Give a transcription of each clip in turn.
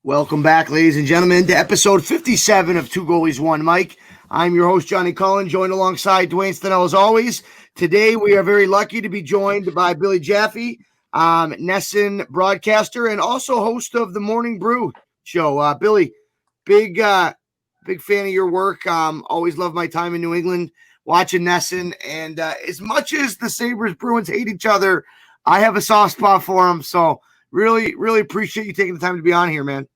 Welcome back, ladies and gentlemen, to episode 57 of Two Goalies, One Mike. I'm your host, Johnny Cullen, joined alongside Duane Stanell as always. Today, we are very lucky to be joined by Billy Jaffe, NESN broadcaster, and also host of the Morning Brew show. Billy, big fan of your work. Always love my time in New England watching NESN. And as much as the Sabres Bruins hate each other, I have a soft spot for them. So really, really appreciate you taking the time to be on here, man.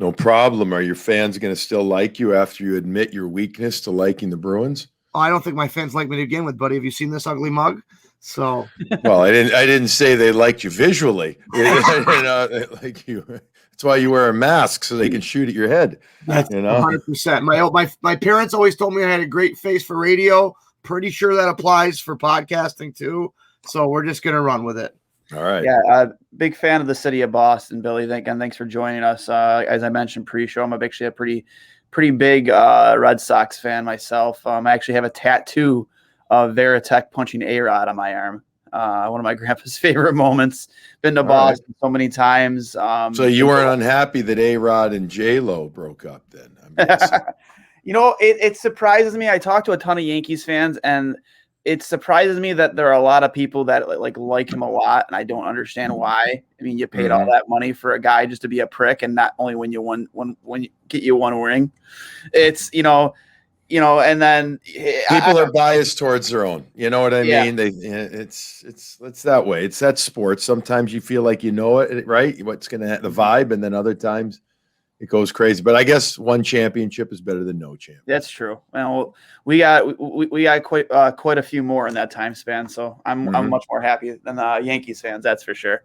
No problem. Are your fans going to still like you after you admit your weakness to liking the Bruins? Oh, I don't think my fans like me to begin with, buddy. Have you seen this ugly mug? So, well, I didn't say they liked you visually. Like you. That's why you wear a mask so they can shoot at your head. That's 100%. My parents always told me I had a great face for radio. Pretty sure that applies for podcasting too. So we're just gonna run with it. All right. Yeah, big fan of the city of Boston, Billy. Thanks for joining us. As I mentioned pre-show, I'm actually a pretty big Red Sox fan myself. I actually have a tattoo of Veritek punching A-Rod on my arm. One of my grandpa's favorite moments. Been to Boston so many times. So you weren't unhappy that A-Rod and J-Lo broke up then? It surprises me. I talked to a ton of Yankees fans, and it surprises me that there are a lot of people that like him a lot, and I don't understand why. I mean, you paid all that money for a guy just to be a prick, and not only when you get you one ring. It's and then people are biased towards their own. You know what I mean? It's that way. It's that sports. Sometimes you feel like you know it, right? What's going to the vibe, and then other times it goes crazy. But I guess one championship is better than no champion. That's true. Well, we got quite a few more in that time span. So I'm much more happy than the Yankees fans. That's for sure.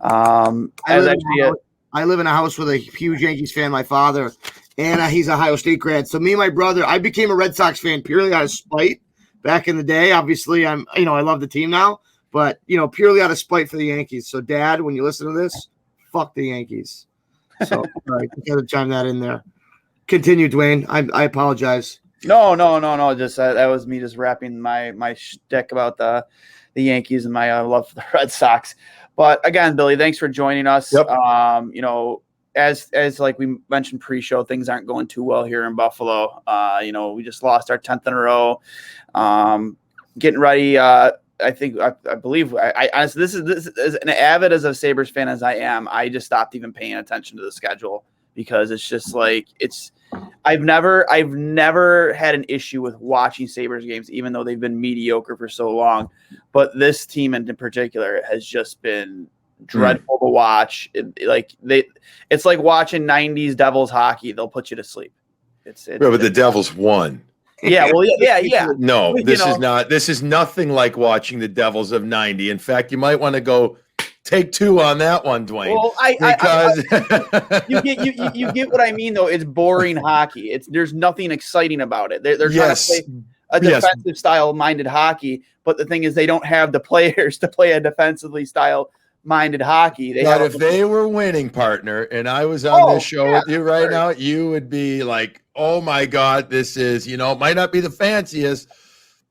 I live in a house with a huge Yankees fan. My father, and he's a Ohio State grad. So me and my brother, I became a Red Sox fan purely out of spite back in the day. Obviously, I love the team now, but purely out of spite for the Yankees. So, Dad, when you listen to this, fuck the Yankees. So, all right, gotta chime that in there. Continue, Duane. I apologize. No. Just that was me just wrapping my shtick about the Yankees and my love for the Red Sox. But again, Billy, thanks for joining us. Yep. As like we mentioned pre-show, things aren't going too well here in Buffalo. We just lost our 10th in a row. Getting ready. I believe honestly, this is as an avid as a Sabres fan as I am, I just stopped even paying attention to the schedule because it's just like I've never had an issue with watching Sabres games, even though they've been mediocre for so long. But this team in particular has just been dreadful to watch. It's like watching 90s Devils hockey. They'll put you to sleep. But the Devils won. Yeah, well, yeah. No, this is nothing like watching the Devils of 90. In fact, you might want to go take two on that one, Duane. Well, you get what I mean, though. It's boring hockey. There's nothing exciting about it. They're trying to play a defensive style minded hockey, but the thing is, they don't have the players to play a defensively style minded hockey. If they were winning, partner, and I was on this show with you right now, you would be like, oh my God, this is, it might not be the fanciest,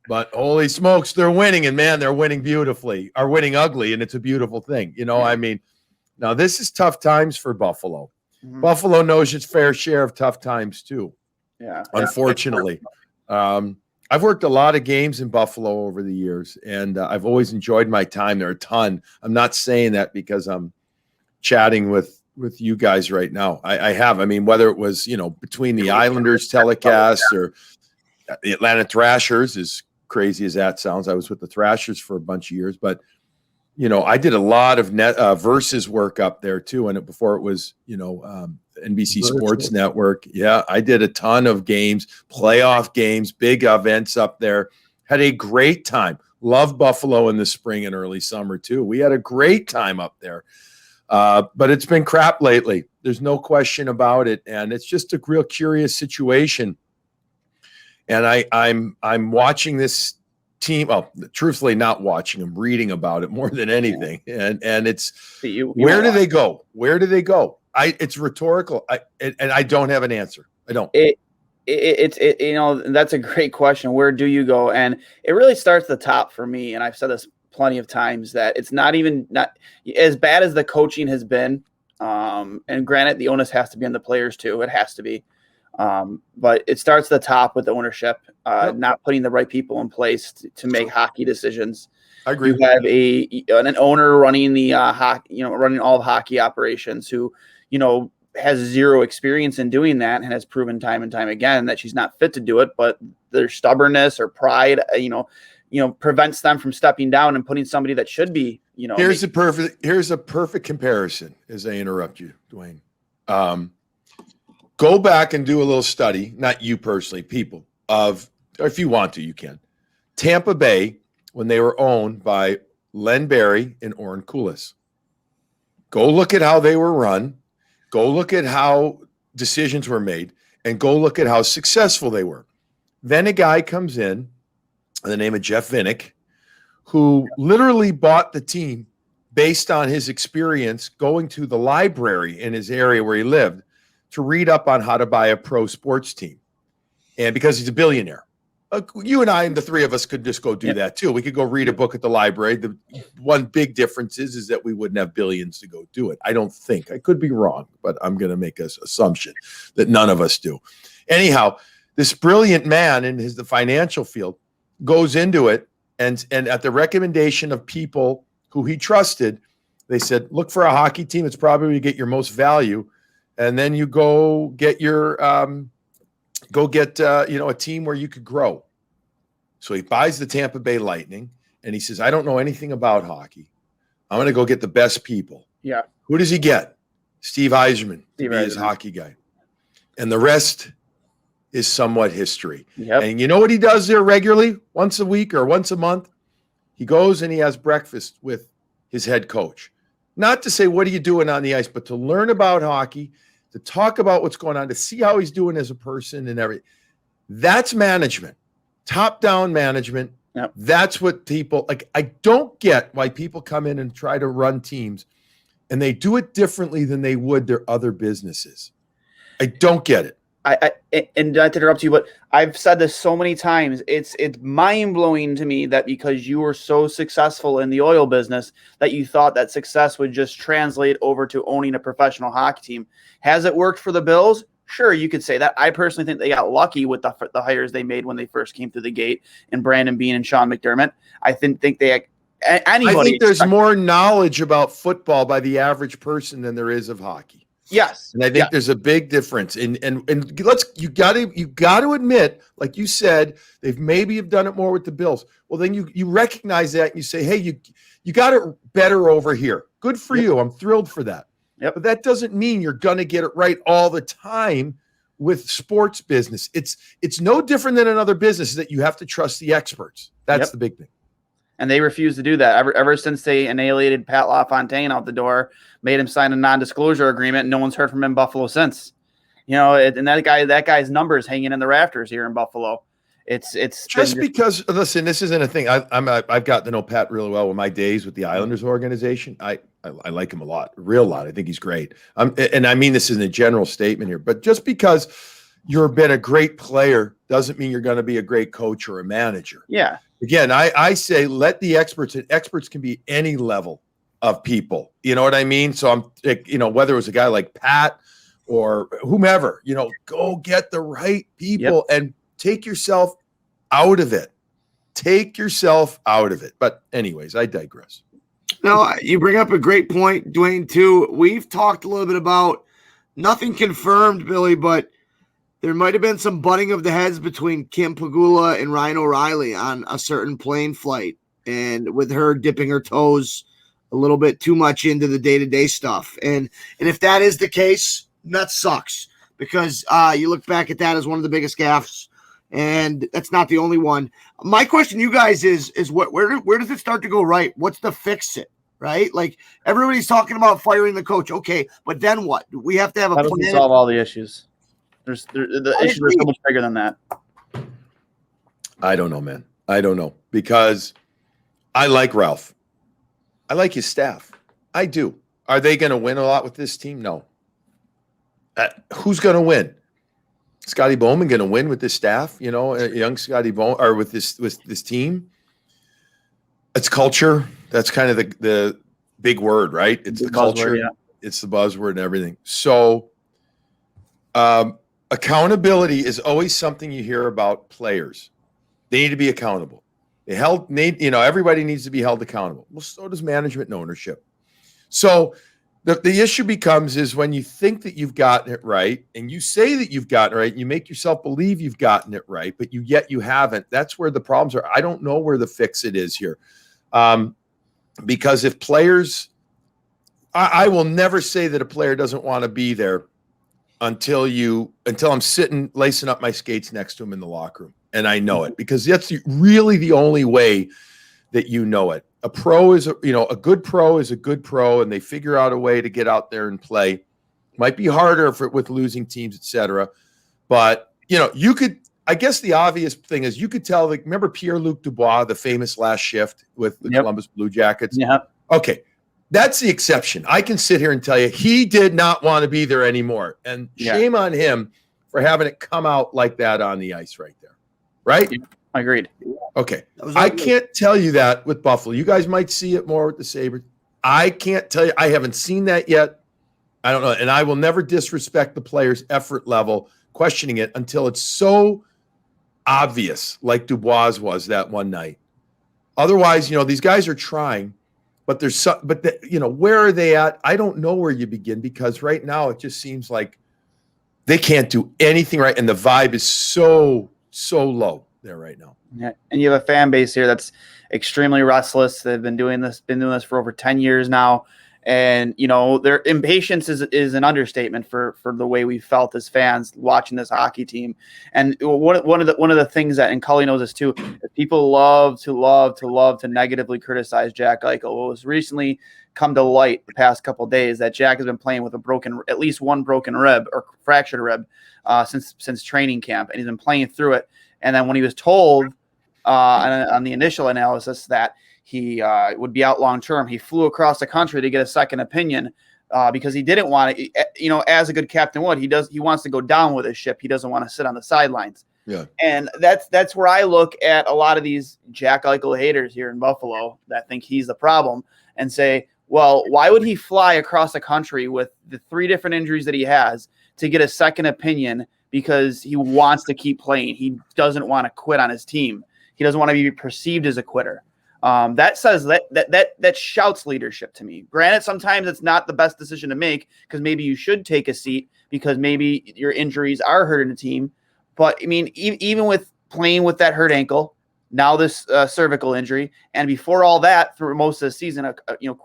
but holy smokes, they're winning. And man, they're winning beautifully, are winning ugly. And it's a beautiful thing. I mean, now this is tough times for Buffalo. Mm-hmm. Buffalo knows its fair share of tough times too. Yeah. Unfortunately. I've worked a lot of games in Buffalo over the years, and I've always enjoyed my time there a ton. I'm not saying that because I'm chatting with you guys right now. I have. I mean, whether it was, between the Islanders telecast or the Atlanta Thrashers, as crazy as that sounds. I was with the Thrashers for a bunch of years, but, I did a lot of versus work up there too. And before it was, NBC Sports Network. Yeah, I did a ton of games, playoff games, big events up there. Had a great time. Love Buffalo in the spring and early summer too. We had a great time up there. But it's been crap lately. There's no question about it. And it's just a real curious situation. And I'm watching this team. Well, truthfully, not watching. I'm reading about it more than anything. And it's where do they go? Where do they go? It's rhetorical. And I don't have an answer. I don't. That's a great question. Where do you go? And it really starts at the top for me. And I've said this plenty of times that it's not as bad as the coaching has been. And granted, the onus has to be on the players too. It has to be. But it starts at the top with the ownership, not putting the right people in place to make hockey decisions. I agree. You have an owner running the hockey, running all the hockey operations who, has zero experience in doing that and has proven time and time again that she's not fit to do it, but their stubbornness or pride, prevents them from stepping down and putting somebody that should be, Here's a perfect comparison as I interrupt you, Duane. Go back and do a little study, not you personally, people or if you want to, you can. Tampa Bay, when they were owned by Len Barry and Orrin Koulis. Go look at how they were run. Go look at how decisions were made, and go look at how successful they were. Then a guy comes in, the name of Jeff Vinnick, who literally bought the team based on his experience going to the library in his area where he lived to read up on how to buy a pro sports team. And because he's a billionaire. You and I and the three of us could just go do that too. We could go read a book at the library. The one big difference is that we wouldn't have billions to go do it. I don't think. I could be wrong, but I'm going to make an assumption that none of us do. Anyhow, this brilliant man in the financial field goes into it, and at the recommendation of people who he trusted, they said, look for a hockey team. It's probably where you get your most value. And then you go get your a team where you could grow. So he buys the Tampa Bay Lightning, and he says, I don't know anything about hockey. I'm going to go get the best people. Yeah. Who does he get? Steve Yzerman to be his hockey guy. And the rest is somewhat history. Yep. And you know what he does there regularly? Once a week or once a month? He goes and he has breakfast with his head coach. Not to say, what are you doing on the ice, but to learn about hockey, to talk about what's going on, to see how he's doing as a person and everything. That's management, top-down management. Yep. That's what people like. I don't get why people come in and try to run teams and they do it differently than they would their other businesses. I don't get it. And not to interrupt you, but I've said this so many times. It's mind-blowing to me that because you were so successful in the oil business that you thought that success would just translate over to owning a professional hockey team. Has it worked for the Bills? Sure, you could say that. I personally think they got lucky with the hires they made when they first came through the gate, and Brandon Beane and Sean McDermott. I think they anybody. I think there's more knowledge about football by the average person than there is of hockey. Yes. And I think there's a big difference. And you got to admit, like you said, they've maybe have done it more with the Bills. Well, then you recognize that and you say, hey, you got it better over here. Good for you. I'm thrilled for that. Yep. But that doesn't mean you're going to get it right all the time with sports business. It's no different than another business that you have to trust the experts. That's the big thing. And they refuse to do that ever since they annihilated Pat LaFontaine out the door, made him sign a non-disclosure agreement. No one's heard from him in Buffalo since. And that guy's numbers hanging in the rafters here in Buffalo. It's just because. Listen, this isn't a thing. I've gotten to know Pat really well with my days with the Islanders organization. I like him a real lot. I think he's great. And I mean this is a general statement here, but just because you've been a great player doesn't mean you're going to be a great coach or a manager. Yeah. Again, I say let the experts, and experts can be any level of people. You know what I mean? So whether it was a guy like Pat or whomever, go get the right people and take yourself out of it. Take yourself out of it. But anyways, I digress. No, you bring up a great point, Duane, too. We've talked a little bit about nothing confirmed, Billy, but there might have been some butting of the heads between Kim Pegula and Ryan O'Reilly on a certain plane flight, and with her dipping her toes a little bit too much into the day-to-day stuff. And if that is the case, that sucks, because you look back at that as one of the biggest gaffes, and that's not the only one. My question to you guys is where does it start to go right? What's the fix it? Right? Like, everybody's talking about firing the coach. Okay, but then what? We have to have a plan. That doesn't solve all the issues. The issues are so much bigger than that. I don't know, man. I don't know, because I like Ralph. I like his staff. I do. Are they going to win a lot with this team? No. Who's going to win? Scotty Bowman going to win with this staff? Young Scotty Bowman, or with this team? It's culture. That's kind of the big word, right? It's the culture. Yeah. It's the buzzword and everything. So accountability is always something you hear about players. They need to be accountable. Everybody needs to be held accountable. Well, so does management and ownership. So the issue becomes is when you think that you've gotten it right and you say that you've gotten it right and you make yourself believe you've gotten it right, but yet you haven't. That's where the problems are. I don't know where the fix it is here. Because if players, I will never say that a player doesn't want to be there until I'm sitting, lacing up my skates next to him in the locker room. And I know it because that's really the only way that you know it. A pro is, a good pro is a good pro, and they figure out a way to get out there and play. Might be harder with losing teams, et cetera. But, you could, I guess the obvious thing is you could tell, remember Pierre-Luc Dubois, the famous last shift with the Columbus Blue Jackets? Yeah. Okay. That's the exception. I can sit here and tell you he did not want to be there anymore. And shame on him for having it come out like that on the ice right there. Right? Yeah, agreed. Okay. I can't tell you that with Buffalo. You guys might see it more with the Sabres. I can't tell you. I haven't seen that yet. I don't know. And I will never disrespect the player's effort level, questioning it until it's so obvious, like Dubois was that one night. Otherwise, these guys are trying. But where are they at? I don't know where you begin because right now it just seems like they can't do anything right. And the vibe is so low there right now. Yeah. And you have a fan base here that's extremely restless. They've been doing this for over 10 years now. And, their impatience is an understatement for the way we felt as fans watching this hockey team. And one of the things that, and Cully knows this too, people love to negatively criticize Jack Eichel. It was recently come to light the past couple of days that Jack has been playing with at least one broken rib or fractured rib since training camp, and he's been playing through it. And then when he was told on the initial analysis that he would be out long term, he flew across the country to get a second opinion because he didn't want to, as a good captain would. He wants to go down with his ship. He doesn't want to sit on the sidelines. Yeah. And that's where I look at a lot of these Jack Eichel haters here in Buffalo that think he's the problem and say, well, why would he fly across the country with the 3 different injuries that he has to get a second opinion because he wants to keep playing? He doesn't want to quit on his team. He doesn't want to be perceived as a quitter. That says that shouts leadership to me. Granted, sometimes it's not the best decision to make because maybe you should take a seat because maybe your injuries are hurting the team. But I mean, even with playing with that hurt ankle, now this cervical injury, and before all that, through most of the season,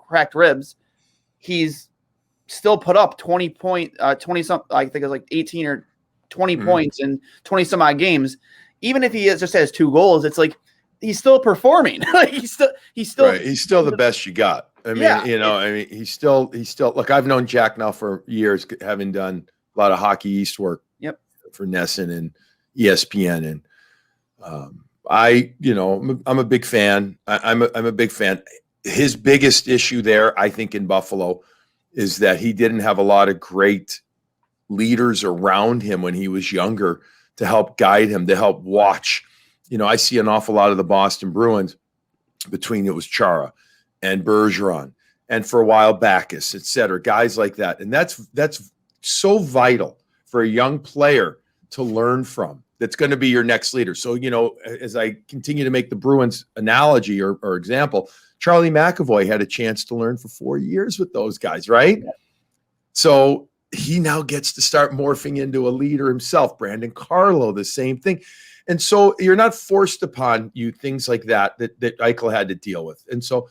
cracked ribs, he's still put up 20 some, I think it was like 18 or 20 points in 20 some odd games. Even if he just has 2 goals, it's like he's still performing. he's still right. He's still the best you got. I mean, he's still look, I've known Jack now for years, having done a lot of Hockey East work for NESN and ESPN. And I'm a big fan. I'm a big fan. His biggest issue there, I think, in Buffalo is that he didn't have a lot of great leaders around him when he was younger to help guide him, to help watch. I see an awful lot of the Boston Bruins between it was Chara and Bergeron and for a while Backus, et cetera, guys like that. And that's so vital for a young player to learn from. That's going to be your next leader. So, as I continue to make the Bruins analogy or example, Charlie McAvoy had a chance to learn for 4 years with those guys, right? Yeah. So he now gets to start morphing into a leader himself. Brandon Carlo, the same thing. And so you're not forced upon you things like that Eichel had to deal with. And so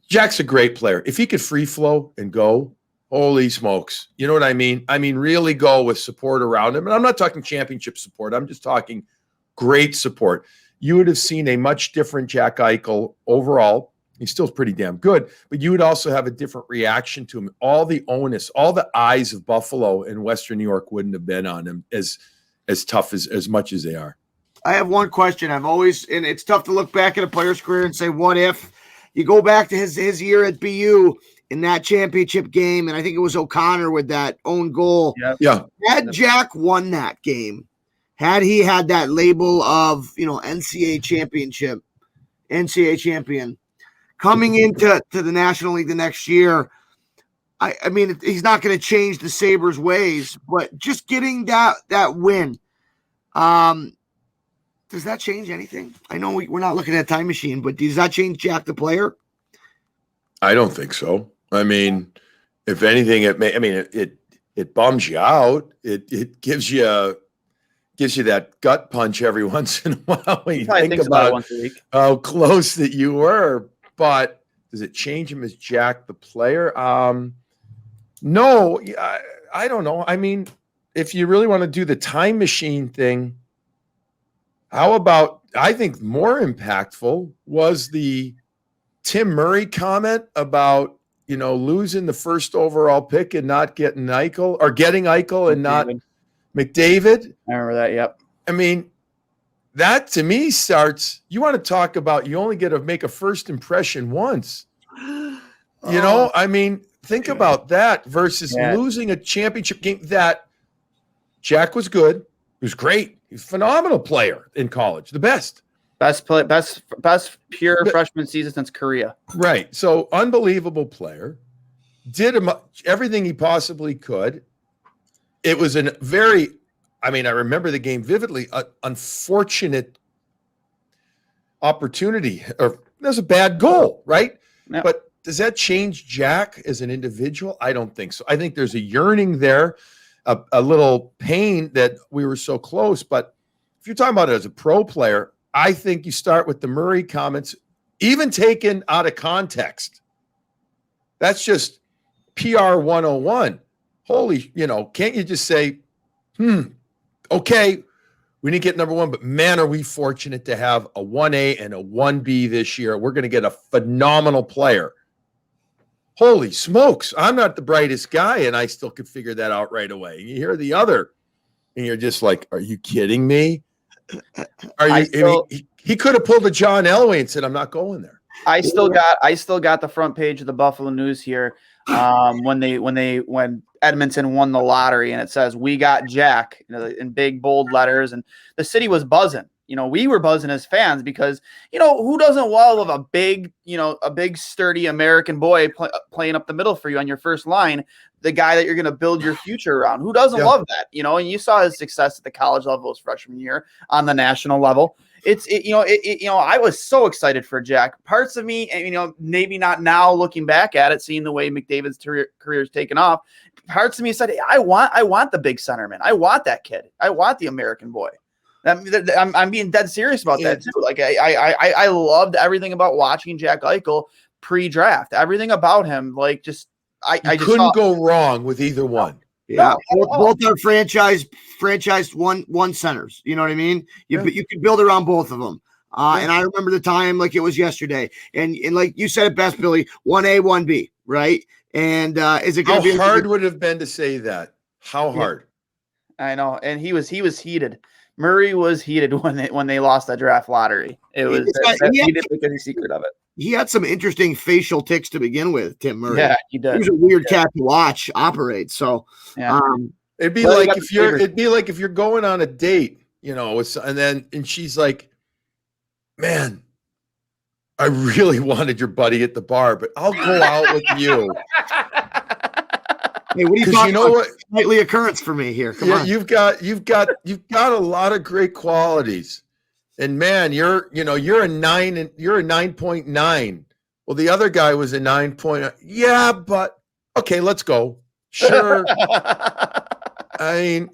Jack's a great player. If he could free flow and go, holy smokes. You know what I mean? I mean, really go with support around him. And I'm not talking championship support. I'm just talking great support. You would have seen a much different Jack Eichel overall. He's still pretty damn good, but you would also have a different reaction to him. All the onus, all the eyes of Buffalo and Western New York wouldn't have been on him as tough as much as they are. I have one question. And it's tough to look back at a player's career and say, what if? You go back to his year at BU in that championship game, and I think it was O'Connor with that own goal. Yeah. Had Jack won that game, had he had that label of, NCAA champion, coming into the National League the next year, I mean, he's not going to change the Sabres ways, but just getting that win, does that change anything? I know we're not looking at a time machine, but does that change Jack the player? I don't think so. I mean, if anything, it bums you out. It gives you that gut punch every once in a while when you think about once a week. How close that you were. But does it change him as Jack the player? No, I don't know. I mean, if you really want to do the time machine thing, how about, I think more impactful was the Tim Murray comment about, losing the first overall pick and not getting Eichel, or getting Eichel and not McDavid. I remember that. Yep. I mean, that to me starts, you want to talk about, you only get to make a first impression once. I mean, think about that versus losing a championship game. That Jack was good. He was great. He's a phenomenal player in college. The best pure freshman season since Korea. Right. So unbelievable player. Did everything he possibly could. It was I remember the game vividly, unfortunate opportunity. Or there's a bad goal, right? Yeah. But does that change Jack as an individual? I don't think so. I think there's a yearning there, a little pain that we were so close. But if you're talking about it as a pro player, I think you start with the Murray comments, even taken out of context. That's just PR 101. Holy, can't you just say, okay, we didn't get number one, but man, are we fortunate to have a 1A and a 1B this year. We're going to get a phenomenal player. Holy smokes, I'm not the brightest guy, and I still could figure that out right away. And you hear the other, and you're just like, are you kidding me? He could have pulled a John Elway and said, I'm not going there. I still got the front page of the Buffalo News here when Edmonton won the lottery, and it says, "We got Jack," in big bold letters, and the city was buzzing. We were buzzing as fans because, who doesn't love a big sturdy American boy playing up the middle for you on your first line, the guy that you're going to build your future around. Who doesn't love that? And you saw his success at the college level his freshman year, on the national level. I was so excited for Jack. Parts of me, maybe not now looking back at it, seeing the way McDavid's career is taken off. Parts of me said, hey, I want the big centerman. I want that kid. I want the American boy. I'm being dead serious about that too. Like I loved everything about watching Jack Eichel pre-draft. Everything about him, like I couldn't go wrong with either one. Yeah, both are franchised one centers. You know what I mean? You could build around both of them. And I remember the time like it was yesterday. And like you said it best, Billy, 1A, 1B, right? And is it going to be hard would it have been to say that? How hard? I know, and he was heated. Murray was heated when they lost that draft lottery. It was he didn't make any secret of it. He had some interesting facial tics to begin with, Tim Murray. Yeah, he did. He was a weird cat to watch operate. So it'd be like if you're going on a date, and she's like, "Man, I really wanted your buddy at the bar, but I'll go out with you." Hey, what are you talking about? Nightly occurrence for me here. Come on. You've got a lot of great qualities. And man, you're a 9 and you're a 9.9. Well, the other guy was a 9. Yeah, but okay, let's go. Sure. I mean,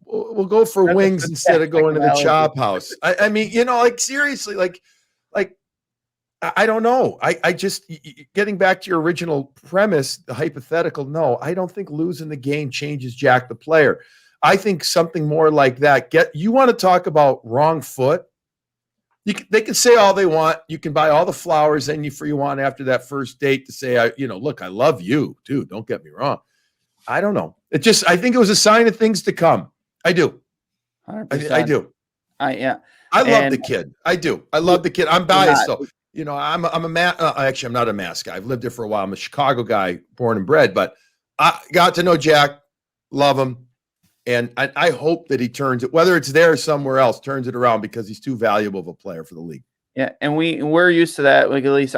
we'll go for wings instead of going to the chop house. I mean, seriously, like I don't know. I just, getting back to your original premise, the hypothetical. No, I don't think losing the game changes Jack the player. I think something more like that. You want to talk about wrong foot? They can say all they want. You can buy all the flowers you want after that first date to say, look, I love you too. Don't get me wrong. I don't know. I think it was a sign of things to come. I do. 100%. I do. I love the kid. I do. I love the kid. I'm biased though. I'm actually, I'm not a Mass guy. I've lived here for a while. I'm a Chicago guy, born and bred, but I got to know Jack, love him. And I hope that he turns it, whether it's there or somewhere else, turns it around because he's too valuable of a player for the league. Yeah, and we're used to that. Like, at least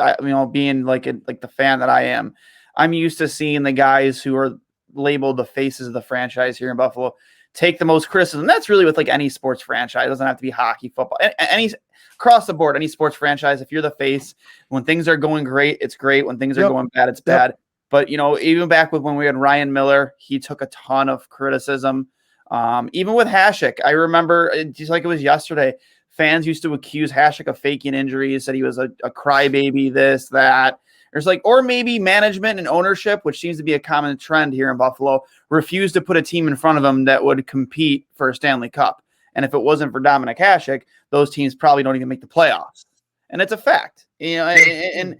being like the fan that I am, I'm used to seeing the guys who are labeled the faces of the franchise here in Buffalo take the most criticism. That's really with like any sports franchise. It doesn't have to be hockey, football, any across the board, any sports franchise. If you're the face, when things are going great, it's great. When things are going bad, it's bad. But, even back with when we had Ryan Miller, he took a ton of criticism. Even with Hasek, I remember just like it was yesterday, fans used to accuse Hasek of faking injuries, said he was a crybaby, this, that. There's or maybe management and ownership, which seems to be a common trend here in Buffalo, refused to put a team in front of them that would compete for a Stanley Cup. And if it wasn't for Dominic Hasek, those teams probably don't even make the playoffs. And it's a fact, and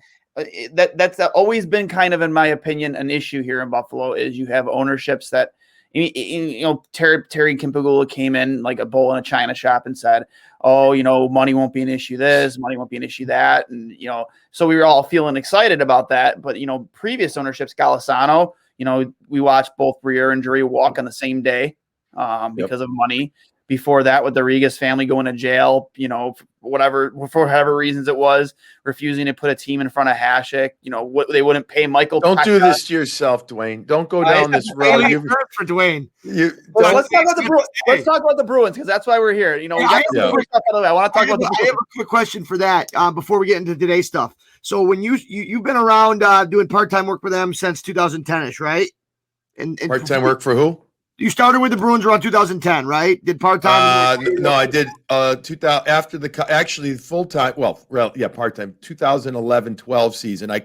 that's always been kind of, in my opinion, an issue here in Buffalo is you have ownerships that, Terry Kimpagula came in like a bull in a china shop and said, oh, money won't be an issue this, money won't be an issue that. And, so we were all feeling excited about that. But, previous ownerships, Golisano, we watched both Briere and Drury walk on the same day because of money. Before that, with the Regas family going to jail, for whatever reasons it was, refusing to put a team in front of Hasek, they wouldn't pay Michael. Don't do this to yourself, Duane. Don't go down this road. For Duane. Let's talk about the Bruins because that's why we're here. I want to talk about the Bruins. I have a quick question for that before we get into today's stuff. So when you've been around doing part-time work for them since 2010ish, right? And part-time work for who? You started with the Bruins around 2010, right? Did part-time? No, I did 2000 after actually full-time. Well, part-time. 2011-12 season. I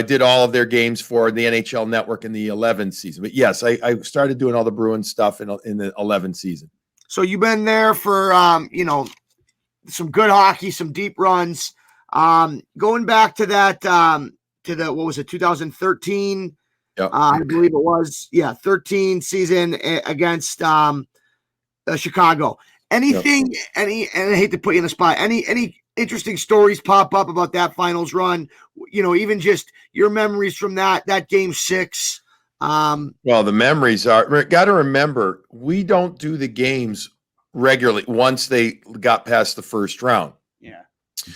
did all of their games for the NHL Network in the 11 season. But yes, I started doing all the Bruins stuff in the 11 season. So you've been there for some good hockey, some deep runs. Going back to that what was it, 2013? Yep. I believe it was, 13 season against Chicago. Anything, and I hate to put you in the spot, any interesting stories pop up about that finals run? Even just your memories from that game 6. Well, the memories are, got to remember, we don't do the games regularly once they got past the first round. Yeah.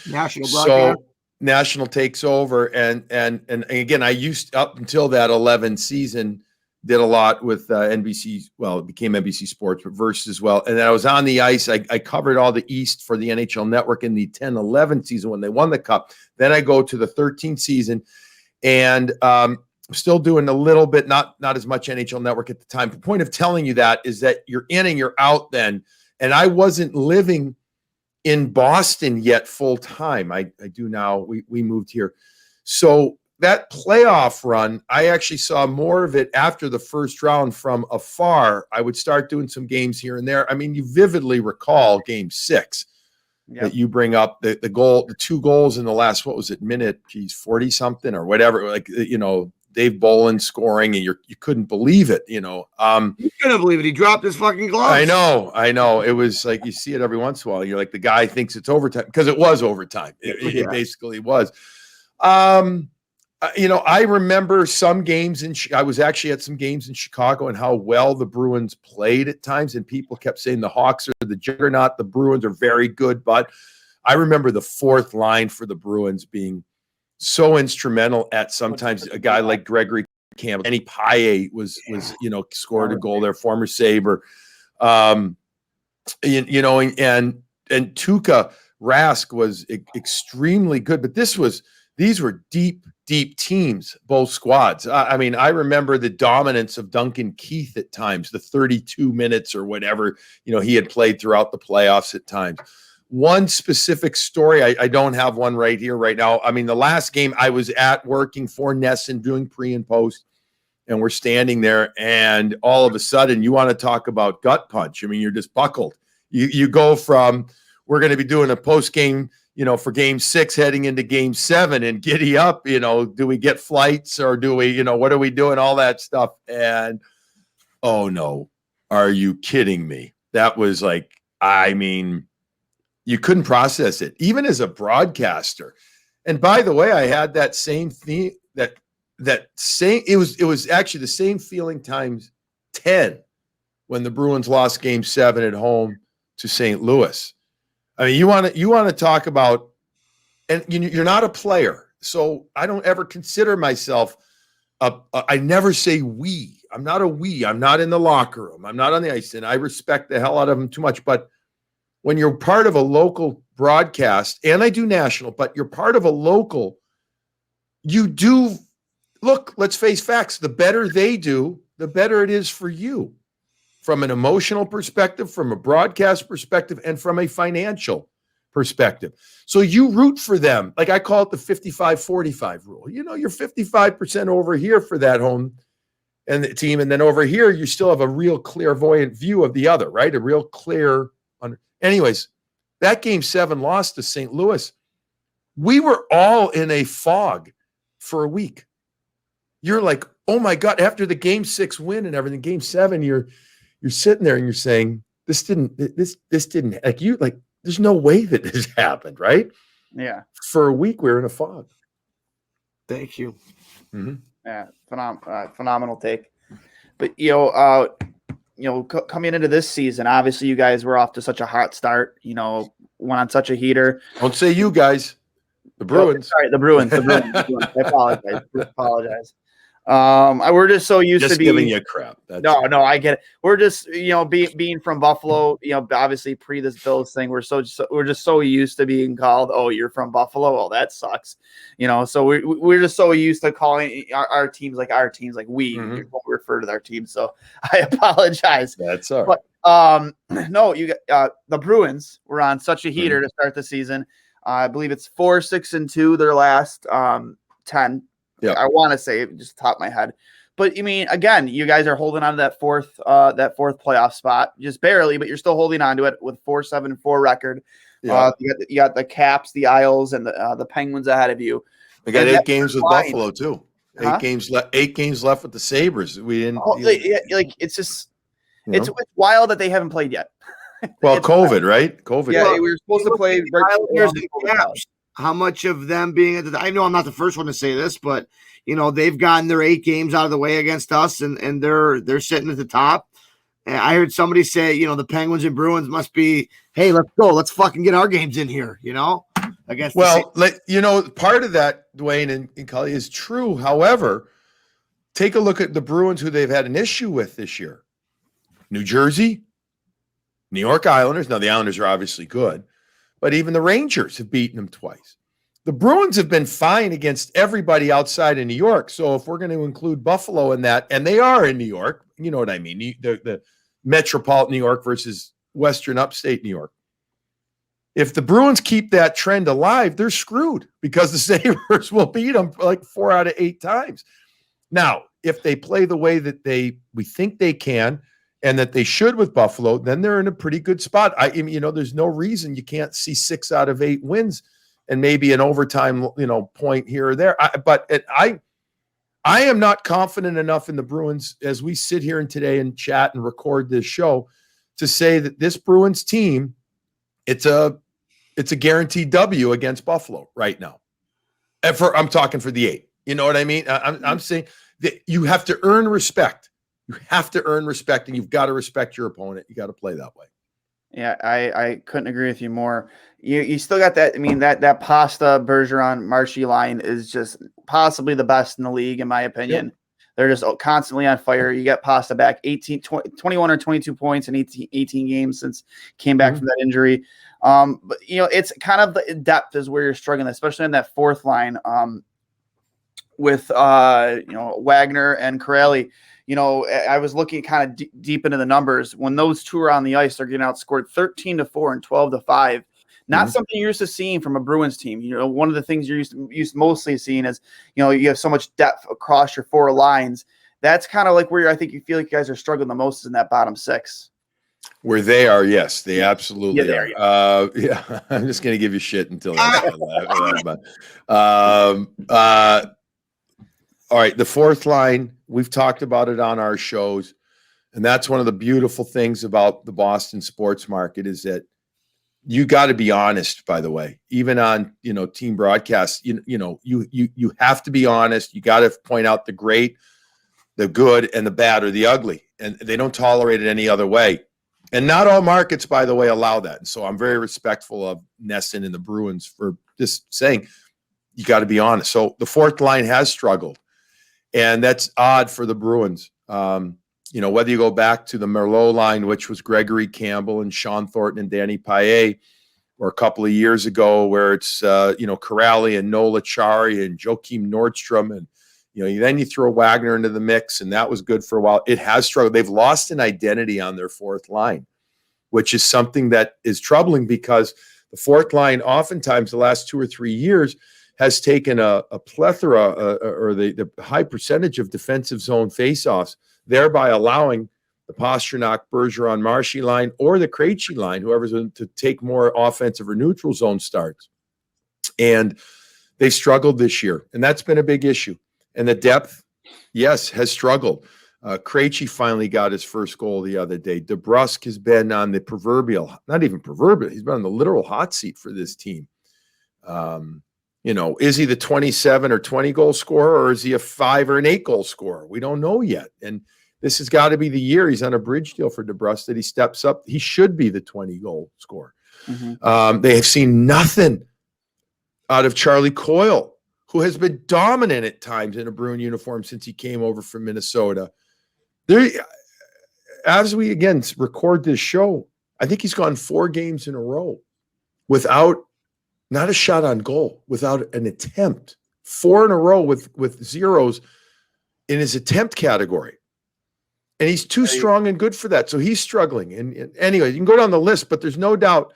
National broadcast. So National takes over, and again, I used up until that 11 season did a lot with NBC. Well, it became NBC Sports, but Versus as well. And I was on the ice. I covered all the East for the NHL Network in the 10-11 season when they won the Cup. Then I go to the 13 season, and still doing a little bit, not as much NHL Network at the time. The point of telling you that is that you're in and you're out then, and I wasn't living in Boston yet full time. I do now. We moved here. So that playoff run, I actually saw more of it after the first round from afar. I would start doing some games here and there. I mean, you vividly recall game 6 that you bring up the goal, the 2 goals in the last, what was it, minute, 40 something or whatever, Dave Bolin scoring, and you couldn't believe it, You couldn't believe it. He dropped his fucking gloves. I know. It was like you see it every once in a while. You're like, the guy thinks it's overtime because it was overtime. It basically was. I remember some games I was actually at some games in Chicago and how well the Bruins played at times, and people kept saying the Hawks are the juggernaut. The Bruins are very good, but I remember the fourth line for the Bruins being so instrumental at sometimes a guy like Gregory Campbell. Kenny Paille was scored a goal there, former Sabre. And Tuukka Rask was extremely good, but these were deep teams, both squads. I mean, I remember the dominance of Duncan Keith at times, the 32 minutes or whatever, he had played throughout the playoffs at times. One specific story, I don't have one right here, right now. I mean, the last game I was at working for NESN, doing pre and post, and we're standing there, and all of a sudden, you want to talk about gut punch. I mean, you're just buckled. You go from, we're going to be doing a post game, for game 6 heading into game 7, and giddy up, do we get flights or do we, what are we doing? All that stuff. And, oh no, are you kidding me? That was like, I mean, you couldn't process it, even as a broadcaster. And by the way, I had that same theme, it was actually the same feeling times 10 when the Bruins lost game 7 at home to St. Louis. I mean, you want to talk about, and you're not a player. So I don't ever consider myself I never say we. I'm not a we. I'm not in the locker room. I'm not on the ice, and I respect the hell out of them too much. But when you're part of a local broadcast, and I do national, but you're part of a local, you do look, let's face facts. The better they do, the better it is for you from an emotional perspective, from a broadcast perspective, and from a financial perspective. So you root for them. Like I call it the 55-45 rule. You know, you're 55% over here for that home and the team. And then over here, you still have a real clairvoyant view of the other, right? A real clear. Anyways, that Game 7 loss to St. Louis, we were all in a fog for a week. You're like, oh my God, after the Game 6 win and everything, Game 7, you're sitting there and you're saying, this didn't, like you, like, there's no way that this happened, right? Yeah. For a week, we were in a fog. Thank you. Mm-hmm. Yeah. Phenomenal take. But, coming into this season, obviously you guys were off to such a hot start, went on such a heater. Don't say you guys, the Bruins. Sorry, the Bruins. I apologize. We're just so used to giving you crap. No, I get it. We're just, being from Buffalo, obviously pre this Bills thing, we're just so used to being called, oh, you're from Buffalo. Oh, that sucks. So we're just so used to calling our teams like we refer to our team. So I apologize. That's all right. But no, the Bruins were on such a heater to start the season. I believe it's 4-6-2, their last 10. Yeah, I want to say it just top of my head, but I mean, again, you guys are holding on to that fourth playoff spot, just barely, but you're still holding on to it with 4-7-4 record. Yeah. You got the Caps, the Isles, and the Penguins ahead of you. We got 8 games with Buffalo too. Huh? 8 games left with the Sabres. We didn't. It's just it's wild that they haven't played yet. Well, COVID, right? COVID. Yeah, we were supposed to play. How much of them being at I know I'm not the first one to say this, but they've gotten their 8 games out of the way against us, and they're sitting at the top. And I heard somebody say, the Penguins and Bruins must be, hey, let's go, let's fucking get our games in here, against. Well, part of that, Duane and Cully, is true. However, take a look at the Bruins, who they've had an issue with this year. New Jersey, New York Islanders. Now the Islanders are obviously good, but even the Rangers have beaten them twice. The Bruins have been fine against everybody outside of New York. So if we're going to include Buffalo in that, and they are in New York, you know what I mean? The metropolitan New York versus Western upstate New York. If the Bruins keep that trend alive, they're screwed because the Sabres will beat them like 4 out of 8 times. Now, if they play the way that we think they can, and that they should with Buffalo, then they're in a pretty good spot. There's no reason you can't see 6 out of 8 wins and maybe an overtime, point here or there. I am not confident enough in the Bruins as we sit here today and chat and record this show to say that this Bruins team, it's a guaranteed W against Buffalo right now. And I'm talking for the 8. You know what I mean? I'm saying that you have to earn respect. You have to earn respect, and you've got to respect your opponent. You got to play that way. Yeah, I couldn't agree with you more. You still got that. I mean, that Pasta Bergeron Marshy line is just possibly the best in the league, in my opinion. Yep. They're just constantly on fire. You got Pasta back 21 or 22 points in 18 games since came back from that injury. But it's kind of the depth is where you're struggling, especially in that fourth line with Wagner and Corelli. I was looking kind of deep into the numbers. When those two are on the ice, they're getting outscored 13-4 and 12-5. Not something you're used to seeing from a Bruins team. One of the things you're used mostly seeing is, you have so much depth across your 4 lines. That's kind of like where I think you feel like you guys are struggling the most is in that bottom 6. Where they are, yes, they absolutely are. Yeah. I'm just going to give you shit until all right, the fourth line, we've talked about it on our shows, and that's one of the beautiful things about the Boston sports market is that you got to be honest, by the way, even on, team broadcasts, you have to be honest. You got to point out the great, the good, and the bad or the ugly, and they don't tolerate it any other way. And not all markets, by the way, allow that. And so I'm very respectful of NESN and the Bruins for just saying, You got to be honest. So the fourth line has struggled, and that's odd for the Bruins. Whether you go back to the Merlot line, which was Gregory Campbell and Sean Thornton and Danny Payet, or a couple of years ago where it's, Corrali and Nola Chari and Joakim Nordstrom. And, then you throw Wagner into the mix, and that was good for a while. It has struggled. They've lost an identity on their fourth line, which is something that is troubling because the fourth line oftentimes the last 2 or 3 years has taken a plethora or the high percentage of defensive zone faceoffs, thereby allowing the Pastrnak, Bergeron, Marshy line or the Krejci line, whoever's going to take more offensive or neutral zone starts. And they struggled this year, and that's been a big issue. And the depth, yes, has struggled. Krejci finally got his first goal the other day. DeBrusk has been on the proverbial, not even proverbial, he's been on the literal hot seat for this team. Is he the 27 or 20 goal scorer, or is he a 5 or an 8 goal scorer? We don't know yet. And this has got to be the year. He's on a bridge deal for DeBrusk that he steps up. He should be the 20 goal scorer. Mm-hmm. They have seen nothing out of Charlie Coyle, who has been dominant at times in a Bruin uniform since he came over from Minnesota. As we again record this show, I think he's gone 4 games in a row without not a shot on goal, without an attempt. 4 in a row with zeros in his attempt category. And he's too strong and good for that. So he's struggling. And anyway, you can go down the list, but there's no doubt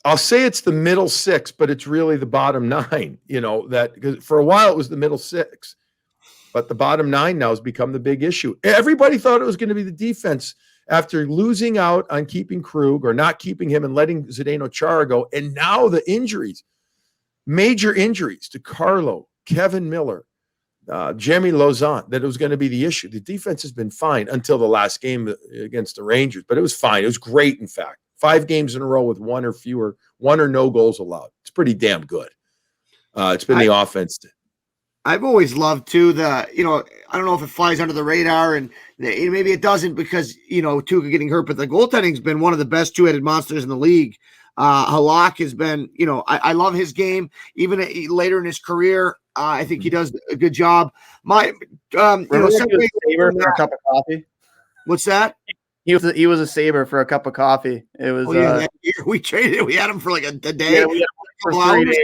I'll say it's the middle 6, but it's really the bottom 9, that because for a while it was the middle 6, but the bottom 9 now has become the big issue. Everybody thought it was going to be the defense after losing out on keeping Krug or not keeping him and letting Zdeno Chara go. And now the injuries, major injuries to Carlo, Kevin Miller, Jeremy Lauzon, that it was going to be the issue. The defense has been fine until the last game against the Rangers, but it was fine. It was great, in fact. 5 games in a row with 1 or no goals allowed. It's pretty damn good. It's been the offense. I've always loved too I don't know if it flies under the radar, and maybe it doesn't because Tuukka getting hurt, but the goaltending's been one of the best two-headed monsters in the league. Halak has been, I love his game. Even later in his career, I think he does a good job. He was a Sabre for a cup of coffee. What's that? He was a Sabre for a cup of coffee. It was that year we traded. We had him for like a day. Yeah, we had him for 3 days.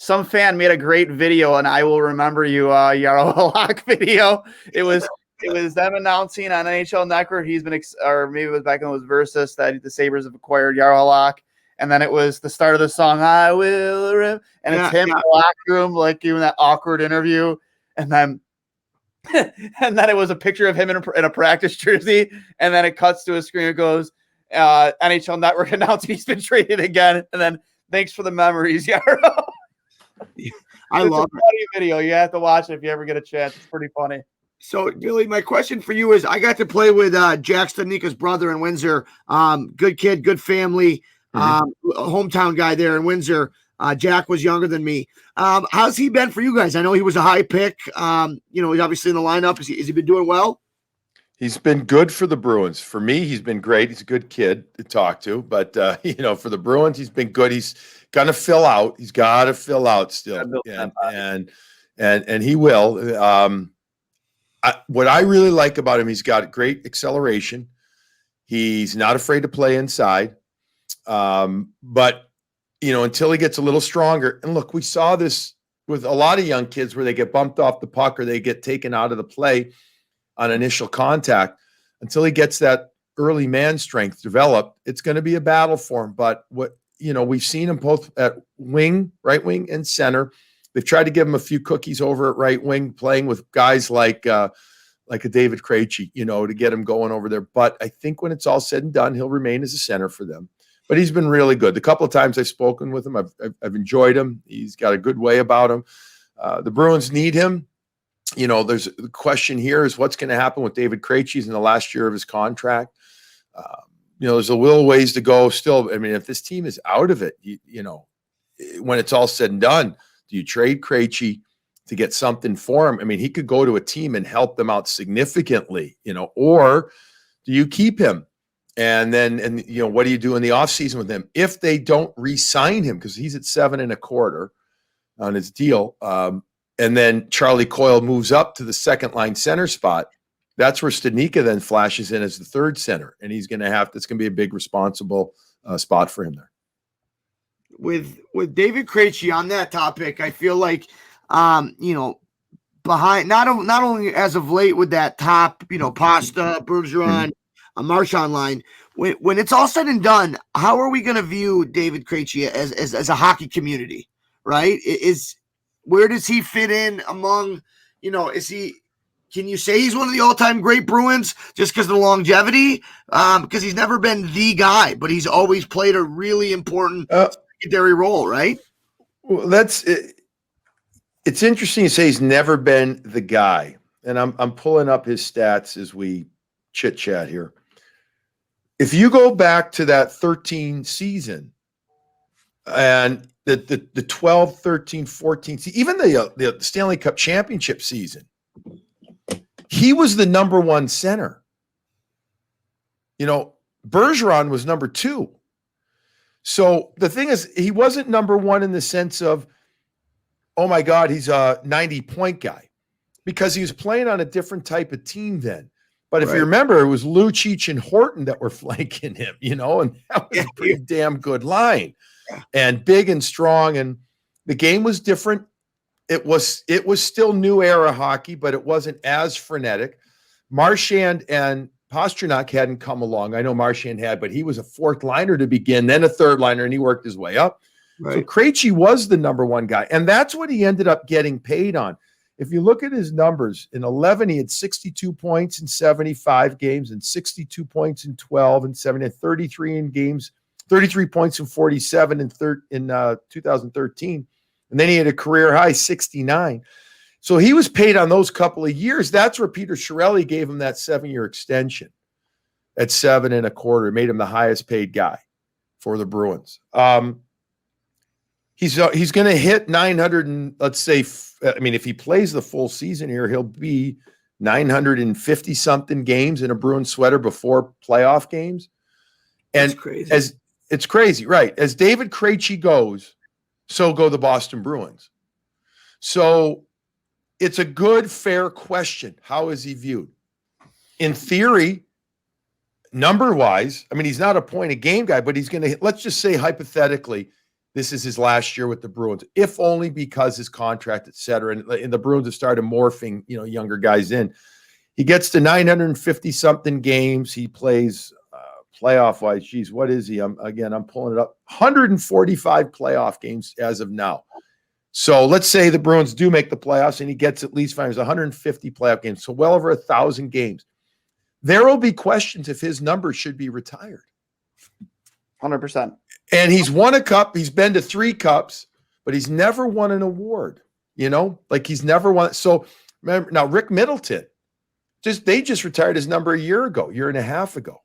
Some fan made a great video, and I will remember you, Jaro Halak video. It was them announcing on NHL Network he's been, or maybe it was back when it was Versus, that the Sabres have acquired Jaro Halak. And then it was the start of the song, I Will, and it's him in the locker room, like giving that awkward interview. And then it was a picture of him in a practice jersey. And then it cuts to a screen. It goes, NHL Network announcing he's been traded again. And then thanks for the memories, Jaro. I love it. Funny video. You have to watch it if you ever get a chance. It's pretty funny. So, Billy, my question for you is, I got to play with Jack Studnicka's brother in Windsor. Good kid, good family. Hometown guy there in Windsor. Jack was younger than me. How's he been for you guys? I know he was a high pick. He's obviously in the lineup. Has he been doing well? He's been good for the Bruins. For me, he's been great. He's a good kid to talk to. But, for the Bruins, he's been good. He's going to fill out. He's got to fill out still. And he will. What I really like about him, he's got great acceleration. He's not afraid to play inside. But until he gets a little stronger, and look, we saw this with a lot of young kids where they get bumped off the puck or they get taken out of the play on initial contact. Until he gets that early man strength developed, it's going to be a battle for him. But we've seen him both at wing, right wing, and center. They've tried to give him a few cookies over at right wing, playing with guys like a David Krejci, to get him going over there. But I think when it's all said and done, he'll remain as a center for them. But he's been really good. The couple of times I've spoken with him, I've enjoyed him. He's got a good way about him. The Bruins need him. There's the question here is what's going to happen with David Krejci. He's in the last year of his contract. There's a little ways to go still. I mean, if this team is out of it, when it's all said and done, do you trade Krejci to get something for him? I mean, he could go to a team and help them out significantly, or do you keep him? And then, what do you do in the offseason with him? If they don't re-sign him, because he's at $7.25, on his deal. And then Charlie Coyle moves up to the second line center spot. That's where Studnicka then flashes in as the third center. And it's going to be a big responsible spot for him there. With David Krejci on that topic, I feel like, behind not only as of late with that top, Pasta, Bergeron, Marchand line, when it's all said and done, how are we going to view David Krejci as a hockey community, right? Where does he fit in among, can you say he's one of the all-time great Bruins just because of the longevity? Because he's never been the guy, but he's always played a really important secondary role, right? Well, that's it. It's interesting to say he's never been the guy. And I'm pulling up his stats as we chit-chat here. If you go back to that 13 season and the 12, 13, 14, even the Stanley Cup championship season, he was the number one center. Bergeron was number two. So the thing is, he wasn't number one in the sense of, oh my God, he's a 90-point guy, because he was playing on a different type of team then. But if you remember, it was Lucic and Horton that were flanking him, and that was a pretty damn good line, and big and strong. And the game was different. It was still new era hockey, but it wasn't as frenetic. Marchand and Pastrnak hadn't come along. I know Marchand had, but he was a fourth liner to begin, then a third liner, and he worked his way up. Right. So Krejci was the number one guy, and that's what he ended up getting paid on. If you look at his numbers, in 11, he had 62 points in 75 games and 62 points in 12 and 7 and 33 in games, 33 points in 47 in 2013. And then he had a career high 69. So he was paid on those couple of years. That's where Peter Chiarelli gave him that 7-year extension at $7.25. It made him the highest paid guy for the Bruins. He's going to hit 900 and let's say, if he plays the full season here, he'll be 950 something games in a Bruins sweater before playoff games. And that's crazy. It's crazy, right? As David Krejci goes, so go the Boston Bruins. So it's a good, fair question. How is he viewed? In theory, number-wise, he's not a point-a-game guy, but he's going to, let's just say hypothetically, this is his last year with the Bruins, if only because his contract, et cetera, and the Bruins have started morphing, younger guys in. He gets to 950-something games. He plays playoff-wise. Geez, what is he? I'm pulling it up. 145 playoff games as of now. So let's say the Bruins do make the playoffs and he gets at least 150 playoff games, so well over 1,000 games. There will be questions if his number should be retired. 100%. And he's won a cup. He's been to 3 cups, but he's never won an award, he's never won. So remember now, Rick Middleton, they just retired his number a year and a half ago.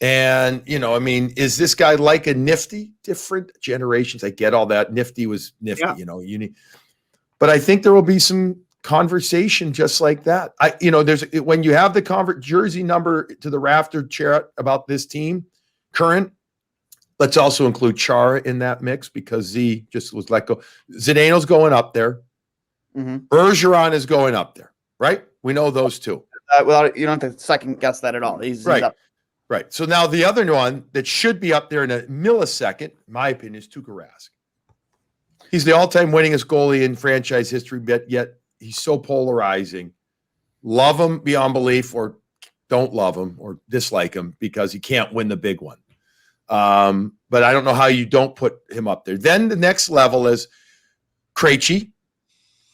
And, is this guy like a Nifty? Different generations. I get all that. Nifty was Nifty, but I think there will be some conversation just like that. When you have the jersey number to the rafter chair about this team, current, let's also include Chara in that mix because Z just was let go. Zdeno's going up there. Mm-hmm. Bergeron is going up there, right? We know those two. Well, you don't have to second guess that at all. He's up. Right. So now the other one that should be up there in a millisecond, in my opinion, is Tuukka Rask. He's the all-time winningest goalie in franchise history, but yet he's so polarizing. Love him beyond belief or don't love him or dislike him because he can't win the big one. But I don't know how you don't put him up there. Then the next level is Krejci,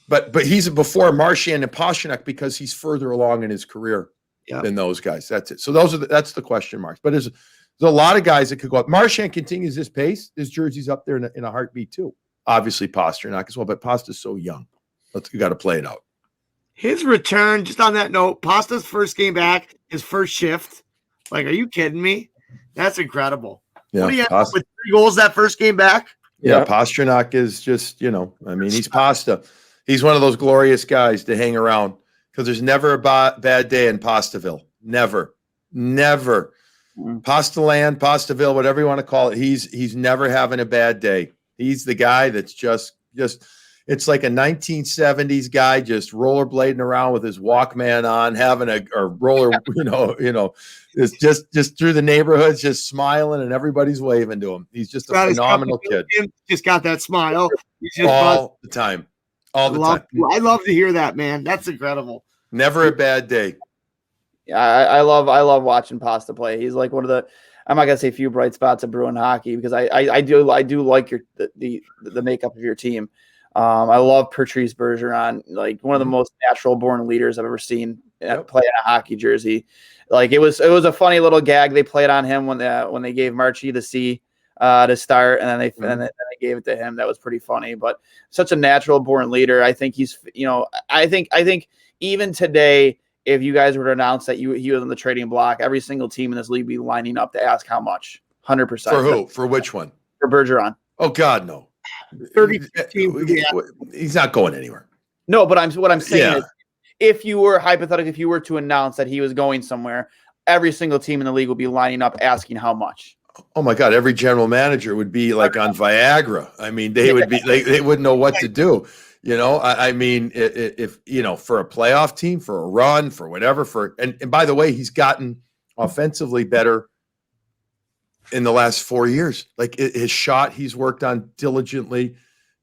but he's before Marchand and Pastrnak because he's further along in his career than those guys. That's it. So that's the question marks. But there's a lot of guys that could go up. Marchand continues this pace. His jersey's up there in a heartbeat too. Obviously Pastrnak as well, but Pasta's so young. You got to play it out. His return, just on that note, Pasta's first game back, his first shift. Are you kidding me? That's incredible. Yeah, what do you have with 3 goals that first game back? Yeah, Pastrnak is just, he's Pasta. He's one of those glorious guys to hang around because there's never a bad day in Pastaville. Never. Pastaland, Pastaville, whatever you want to call it. He's never having a bad day. He's the guy that's just It's like a 1970s guy just rollerblading around with his Walkman on, having a roller, it's just through the neighborhoods, just smiling, and everybody's waving to him. He's just a phenomenal kid. Just got that smile. He's just all the time. All the time. I love to hear that, man. That's incredible. Never a bad day. Yeah, I love watching Pasta play. He's like one of the, I'm not gonna say few bright spots of Bruin hockey, because I do like the makeup of your team. I love Patrice Bergeron, like one of the most natural born leaders I've ever seen play in a hockey jersey. Like it was a funny little gag they played on him when they gave Marchie the C to start, and then they gave it to him. That was pretty funny, but such a natural born leader. I think he's, I think even today, if you guys were to announce that he was on the trading block, every single team in this league would be lining up to ask how much. 100%. For who? For which one? For Bergeron. Oh God, no. 30. He's not going anywhere. No, but what I'm saying is, if you were to announce that he was going somewhere, every single team in the league would be lining up asking how much. Oh my God, every general manager would be like on Viagra. I mean, they would be they wouldn't know what to do. I mean, if for a playoff team, for a run, for whatever, and by the way, he's gotten offensively better in the last 4 years. Like his shot, he's worked on diligently.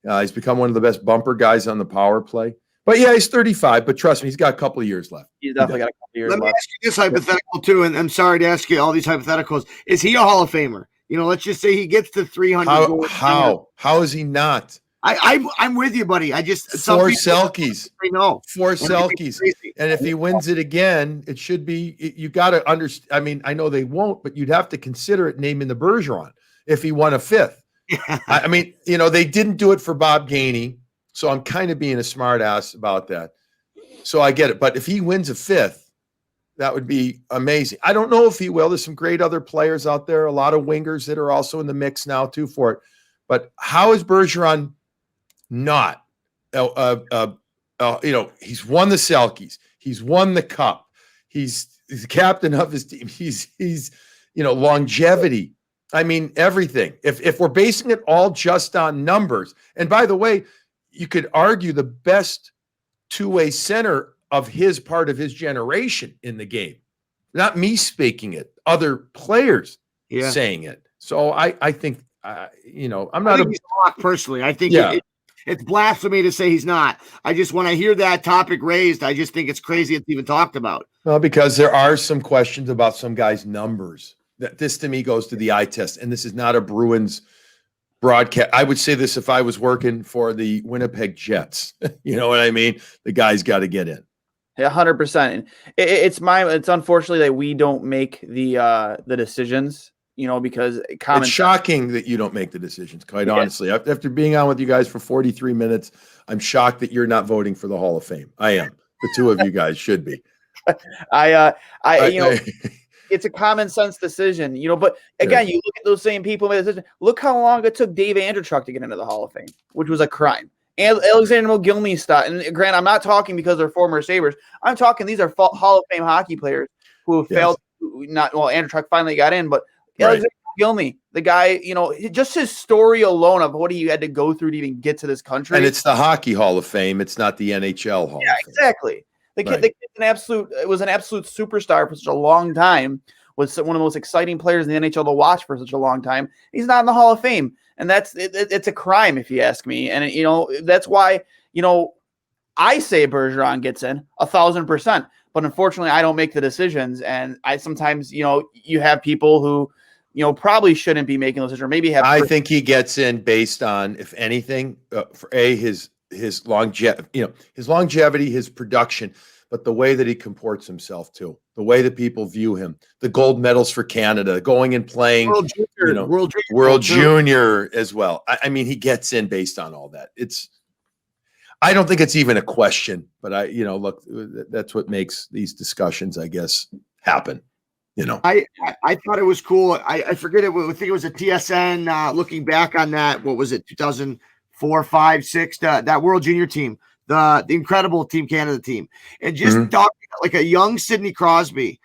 He's become one of the best bumper guys on the power play. But yeah, he's 35. But trust me, he's got a couple of years left. He's definitely got a couple of years left. Let me ask you this hypothetical too, and I'm sorry to ask you all these hypotheticals. Is he a Hall of Famer? Let's just say he gets to 300 goals. How is he not? I'm with you, buddy. I just 4 Selkies. I know 4 Selkies, and if he wins it again, it should be. You got to understand. I mean, I know they won't, but you'd have to consider it naming the Bergeron if he won a 5th. Yeah. I mean, they didn't do it for Bob Gainey, so I'm kind of being a smart ass about that. So I get it, but if he wins a 5th, that would be amazing. I don't know if he will. There's some great other players out there, a lot of wingers that are also in the mix now too for it. But how is Bergeron not? He's won the Selkies. He's won the Cup. He's the captain of his team. He's longevity. I mean, everything. If we're basing it all just on numbers, and by the way, you could argue the best two-way center of his part of his generation in the game. Not me speaking it, other players saying it. So I think, I'm not he's locked personally. I think it's blasphemy to say he's not. When I hear that topic raised, I just think it's crazy it's even talked about. Well, because there are some questions about some guys' numbers. This to me goes to the eye test, and this is not a Bruins broadcast. I would say this if I was working for the Winnipeg Jets. You know what I mean? The guy's got to get in. 100%. It's unfortunately that we don't make the decisions, because it's shocking that you don't make the decisions, quite honestly. After being on with you guys for 43 minutes, I'm shocked that you're not voting for the Hall of Fame. I am. The two of you guys should be. It's a common sense decision, but again, you look at those same people made the decision. Look how long it took Dave Andrechuk to get into the Hall of Fame, which was a crime. And Alexander McGillney stuff. And Grant, I'm not talking because they're former Sabres. I'm talking these are Hall of Fame hockey players who have failed. Andrechuk finally got in, but Alexander McGillney, the guy, just his story alone of what he had to go through to even get to this country. And it's the Hockey Hall of Fame. It's not the NHL Hall of Fame. Yeah, exactly. The kid was an absolute superstar for such a long time. Was one of the most exciting players in the NHL to watch for such a long time. He's not in the Hall of Fame, and it's a crime if you ask me. And that's why I say Bergeron gets in 1,000%. But unfortunately, I don't make the decisions, and I sometimes you have people who probably shouldn't be making those decisions, or maybe have. I think he gets in based on, if anything, for his longevity, his production, but the way that he comports himself too, the way that people view him, the gold medals for Canada, going and playing World Junior as well. I mean, he gets in based on all that. I don't think it's even a question, but look, that's what makes these discussions, I guess, happen. I thought it was cool. I forget it. I think it was a TSN looking back on that. What was it? 2004, 5, 6, that World Junior team, the incredible Team Canada team. And just talking like a young Sidney Crosby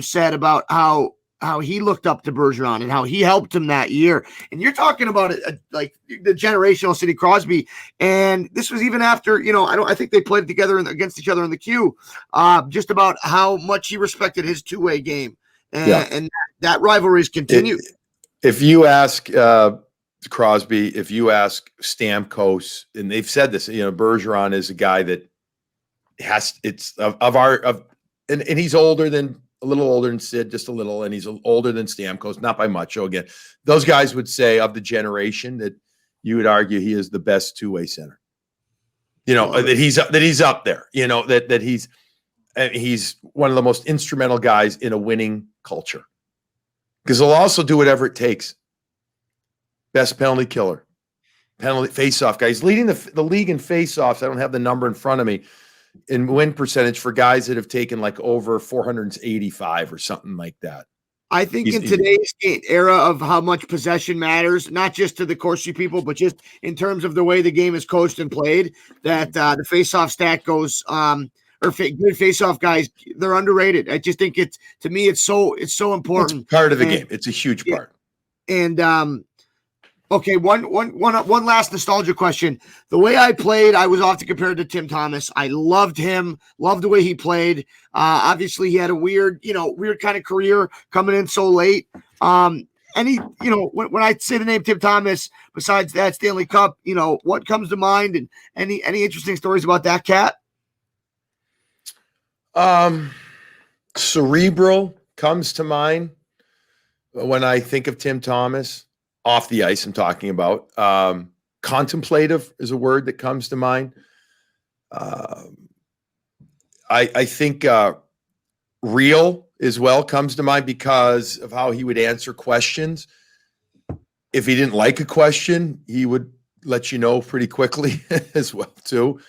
said about how how he looked up to Bergeron and how he helped him that year. And you're talking about like the generational Sidney Crosby. And this was even after, I think they played together against each other in the queue, just about how much he respected his two-way game. And that rivalry's continued. If you ask Crosby, if you ask Stamkos, and they've said this, Bergeron is a guy that and he's older than a little older than Sid, just a little, and he's older than Stamkos, not by much. So again, those guys would say of the generation that you would argue he is the best two-way center. That he's up there. That he's one of the most instrumental guys in a winning culture, because he'll also do whatever it takes. Best penalty killer, penalty face-off guy. He's leading the league in face-offs. I don't have the number in front of me. In win percentage for guys that have taken like over 485 or something like that. I think in today's era of how much possession matters, not just to the Corsi people, but just in terms of the way the game is coached and played, that the face-off stat goes good face-off guys, they're underrated. I just think it's so important. It's part of the game. It's a huge part. And okay, one last nostalgia question. The way I played, I was often compared to Tim Thomas. I loved him, loved the way he played. Obviously, he had a weird kind of career coming in so late. When I say the name Tim Thomas, besides that Stanley Cup, what comes to mind, and any interesting stories about that cat? Cerebral comes to mind when I think of Tim Thomas. Off the ice, I'm talking about. Contemplative is a word that comes to mind. I think real as well comes to mind because of how he would answer questions. If he didn't like a question, he would let you know pretty quickly as well too.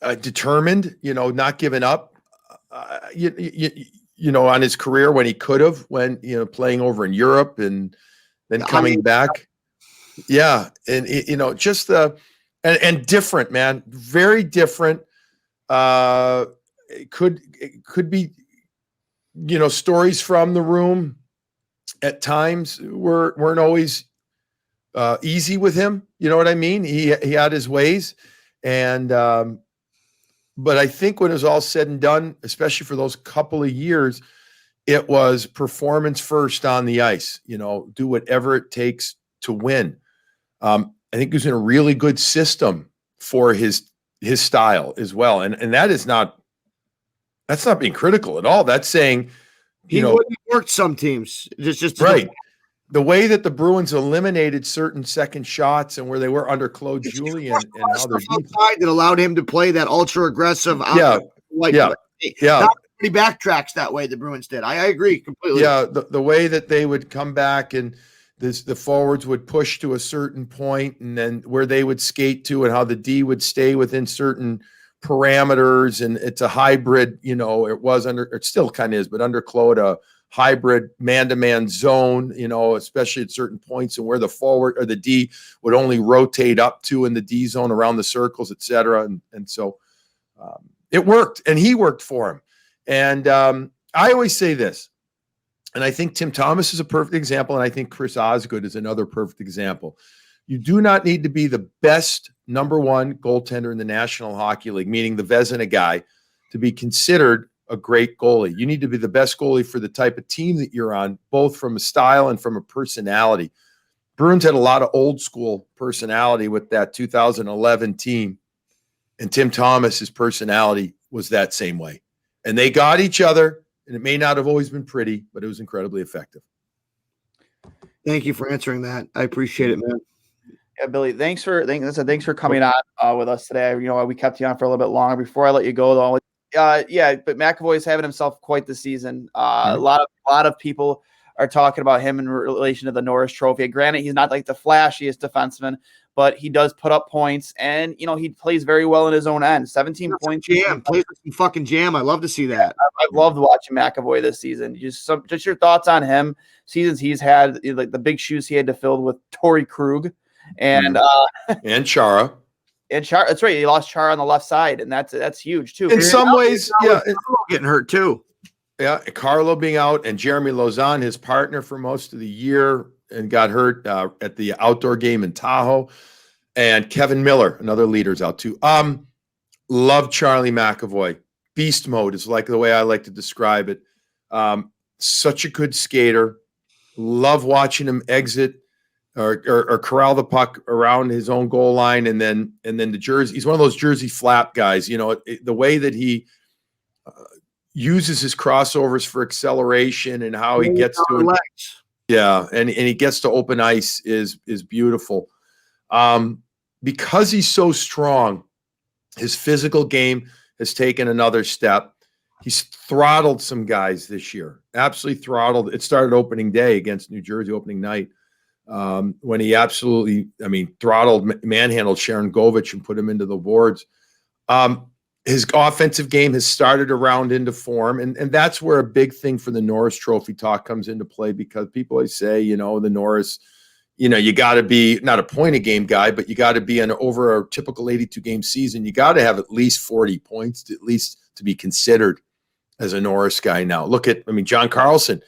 Determined, not giving up. On his career when he could have, when playing over in Europe and then coming back. Yeah. And just and different, man, very different. It could be, stories from the room at times weren't always easy with him. You know what I mean? He had his ways, and but I think when it was all said and done, especially for those couple of years, it was performance first on the ice, do whatever it takes to win. I think he was in a really good system for his style as well. And that's not being critical at all. That's saying, he wouldn't work some teams. Just right. The way that the Bruins eliminated certain second shots and where they were under Claude Julien and how they're outside that allowed him to play that ultra aggressive. Not many backtracks that way the Bruins did. I agree completely. Yeah, the way that they would come back and the forwards would push to a certain point, and then where they would skate to, and how the D would stay within certain parameters, and it's a hybrid. It still kind of is, but under Claude, a hybrid man-to-man zone, especially at certain points, and where the forward or the D would only rotate up to in the D zone around the circles, et cetera. And so it worked, and he worked for him. And I always say this, and I think Tim Thomas is a perfect example, and I think Chris Osgood is another perfect example. You do not need to be the best number one goaltender in the National Hockey League, meaning the Vezina guy, to be considered a great goalie. You need to be the best goalie for the type of team that you're on, both from a style and from a personality. Bruins had a lot of old school personality with that 2011 team, and Tim Thomas's personality was that same way. And they got each other, and it may not have always been pretty, but it was incredibly effective. Thank you for answering that. I appreciate it, man. Yeah, Billy, thanks for coming on with us today. We kept you on for a little bit longer. Before I let you go, though, but McAvoy is having himself quite the season. A lot of people are talking about him in relation to the Norris Trophy. Granted, he's not like the flashiest defenseman, but he does put up points, and he plays very well in his own end. 17 points. Jam, plays with some fucking jam. I love to see that. I've loved watching McAvoy this season. Just your thoughts on him. Seasons he's had, like the big shoes he had to fill with Torrey Krug and Chara. And Chara, that's right. He lost Chara on the left side, and that's huge too. In some ways, getting hurt too. Yeah, Carlo being out and Jeremy Lauzon, his partner for most of the year, and got hurt at the outdoor game in Tahoe. And Kevin Miller, another leader's out too. Love Charlie McAvoy. Beast mode is like the way I like to describe it. Such a good skater. Love watching him exit or corral the puck around his own goal line, and then the jersey. He's one of those jersey flap guys. You know, the way that he uses his crossovers for acceleration and how he gets to it. Yeah, and he gets to open ice is beautiful. Because he's so strong, his physical game has taken another step. He's throttled some guys this year. Absolutely throttled. It started opening day against New Jersey, opening night, when he absolutely, throttled, manhandled Sharon Govich and put him into the boards. His offensive game has started around into form, and that's where a big thing for the Norris Trophy talk comes into play, because people always say, the Norris, you got to be not a point a game guy, but you got to be over a typical 82 game season. You got to have at least 40 points, at least to be considered as a Norris guy. Now look at, John Carlson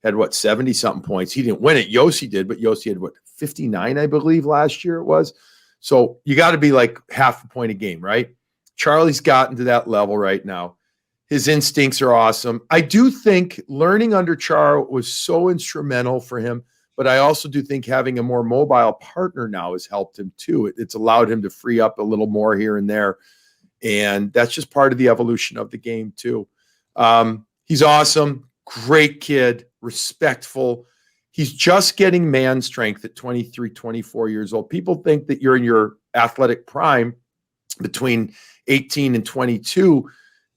had 70 something points. He didn't win it. Yossi did, but Yossi had 59, I believe last year it was. So you got to be like half a point a game, right? Charlie's gotten to that level right now. His instincts are awesome. I do think learning under Char was so instrumental for him, but I also do think having a more mobile partner now has helped him too. It's allowed him to free up a little more here and there. And that's just part of the evolution of the game too. He's awesome. Great kid, respectful. He's just getting man strength at 23, 24 years old. People think that you're in your athletic prime between 18 and 22.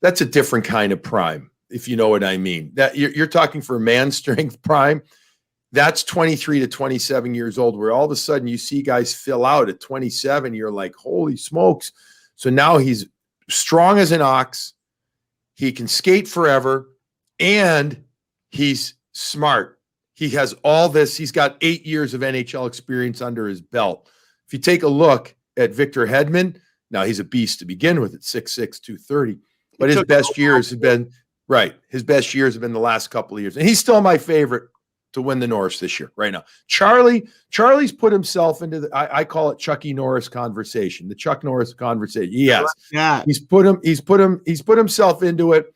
That's a different kind of prime, if you know what I mean. That you're talking for man strength prime. That's 23 to 27 years old, where all of a sudden you see guys fill out at 27. You're like, holy smokes. So now he's strong as an ox. He can skate forever, and he's smart. He has all this. He's got 8 years of NHL experience under his belt. If you take a look at Victor Hedman, now he's a beast to begin with at 6'6", 230. But his best years have been His best years have been the last couple of years, and he's still my favorite to win the Norris this year. Right now, Charlie's put himself into the I call it Chucky Norris conversation, the Chuck Norris conversation. Yes, yeah. He's put himself into it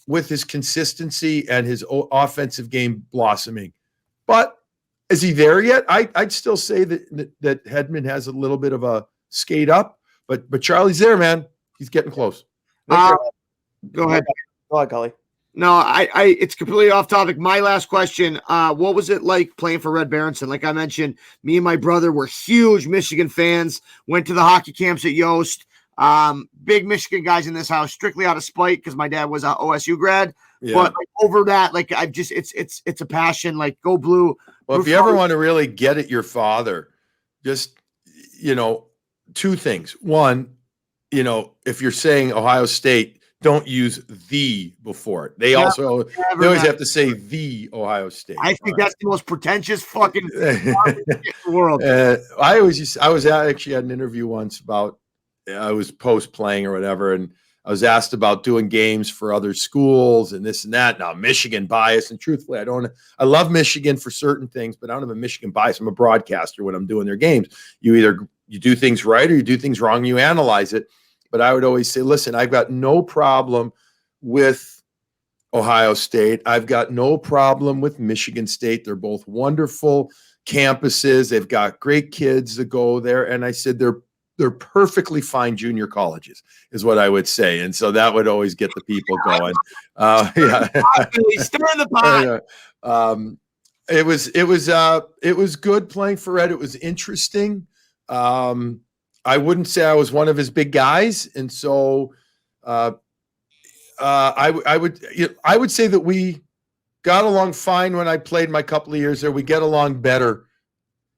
with his consistency and his offensive game blossoming. But is he there yet? I'd still say that Hedman has a little bit of a skate up. But Charlie's there, man. He's getting close. Go ahead. Go ahead, Cully. No, it's completely off topic. My last question, what was it like playing for Red Berenson? Like I mentioned, me and my brother were huge Michigan fans, went to the hockey camps at Yost. Big Michigan guys in this house, strictly out of spite because my dad was an OSU grad. Yeah. But over that, it's a passion. Like, go blue. Well, if you ever want to really get at your father, just, two things. One, if you're saying Ohio State, don't use the before it. They always have to say the Ohio State. I think that's the most pretentious fucking in the world. I was actually at an interview once about, I was post playing or whatever, and I was asked about doing games for other schools and this and that. Now, Michigan bias, and truthfully, I love Michigan for certain things, but I don't have a Michigan bias. I'm a broadcaster when I'm doing their games. You do things right or you do things wrong, you analyze it. But I would always say, listen, I've got no problem with Ohio State. I've got no problem with Michigan State. They're both wonderful campuses. They've got great kids that go there. And I said, they're perfectly fine junior colleges is what I would say. And so that would always get the people going. Yeah. Stir the pot. It was good playing for Red. It was interesting. I wouldn't say I was one of his big guys, and so I would say that we got along fine when I played my couple of years there. We get along better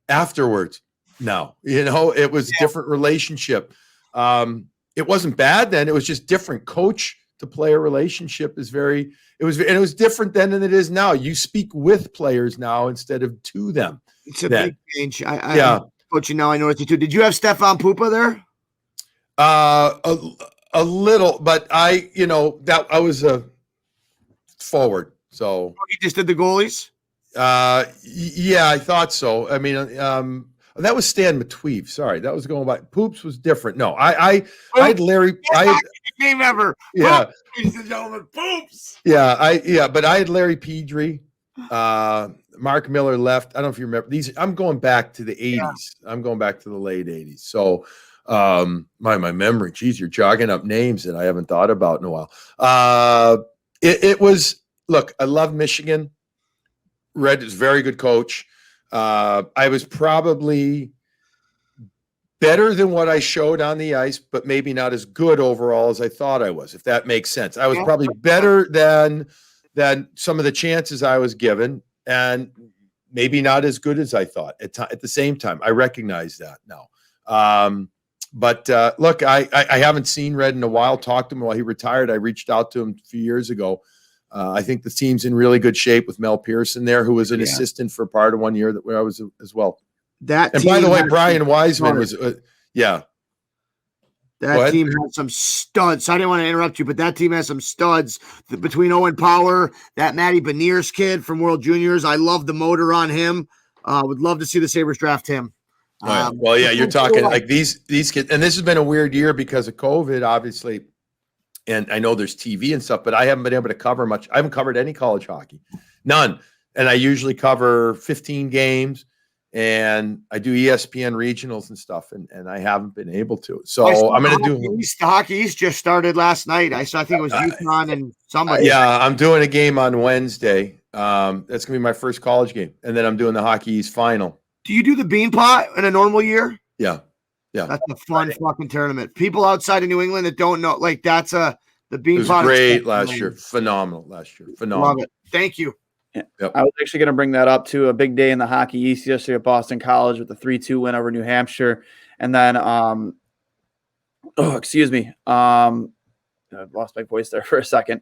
afterwards. No, it was a different relationship. It wasn't bad then. It was just different. Coach to player relationship it was different then than it is now. You speak with players now instead of to them. It's a big change. Coaching now, I know you too. Did you have Stefan Pupa there? A little, but I was forward. So He just did the goalies. yeah, I thought so. I mean, that was Stan Matweave. Sorry, that was going by. Poops was different. No, I had Larry. Name ever. Yeah, Poops, ladies and gentlemen, Poops. Yeah, but I had Larry Pedri. Mark Miller left. I don't know if you remember these. I'm going back to the 80s. I'm going back to the late 80s. So my memory, geez, you're jogging up names that I haven't thought about in a while. It was, look, I love Michigan. Red is a very good coach. I was probably better than what I showed on the ice, but maybe not as good overall as I thought I was, if that makes sense. I was probably better than some of the chances I was given, and maybe not as good as I thought at the same time. I recognize that now. But look, I haven't seen Red in a while. Talked to him while he retired. I reached out to him a few years ago. I think the team's in really good shape with Mel Pearson there, who was an assistant for part of 1 year where I was as well. And by the way, Brian Wiseman was, That team had some studs. So I didn't want to interrupt you, but that team has some studs between Owen Power, that Matty Beniers kid from World Juniors. I love the motor on him. Would love to see the Sabres draft him. Well, yeah, you're talking like these kids, and this has been a weird year because of COVID, obviously. And I know there's TV and stuff, but I haven't been able to cover much. I haven't covered any college hockey, none. And I usually cover 15 games, and I do ESPN regionals and stuff, and I haven't been able to. So I'm going to do the Hockey East just started last night. I think it was UConn and somebody. Yeah, I'm doing a game on Wednesday. That's going to be my first college game, and then I'm doing the Hockey East final. Do you do the Bean Pot in a normal year? Yeah. That's a fun fucking tournament. People outside of New England that don't know, like that's the Bean It was Pot. Great last year. Phenomenal last year. Phenomenal. Love it. Thank you. Yeah. Yep. I was actually going to bring that up to a big day in the Hockey East yesterday at Boston College with the 3-2 win over New Hampshire. And then, excuse me. I lost my voice there for a second.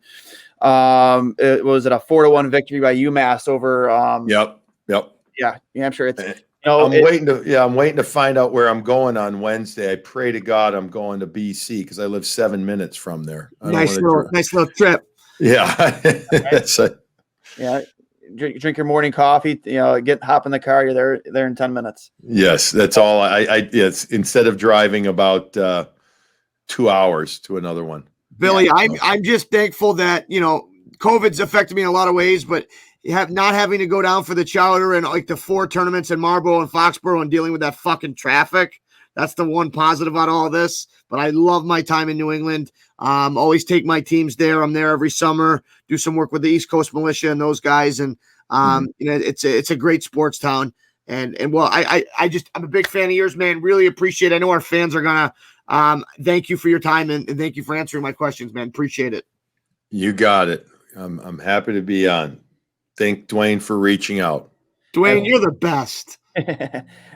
It was a 4-1 victory by UMass over. Yep. Yeah, New Hampshire. I'm waiting to find out where I'm going on Wednesday. I pray to God I'm going to BC because I live 7 minutes from there. Nice little trip. Yeah. Yeah. Drink your morning coffee, hop in the car. You're there in 10 minutes. Yes. That's all it's instead of driving about 2 hours to another one. Billy, I'm just thankful that, COVID's affected me in a lot of ways, but not having to go down for the chowder and like the 4 tournaments in Marlborough and Foxborough and dealing with that fucking traffic. That's the one positive about all this. But I love my time in New England. Always take my teams there. I'm there every summer, do some work with the East Coast Militia and those guys. And, it's a great sports town. And well, I'm a big fan of yours, man. Really appreciate it. I know our fans are going to thank you for your time and thank you for answering my questions, man. Appreciate it. You got it. I'm happy to be on. Thank Duane for reaching out. Duane, you're the best.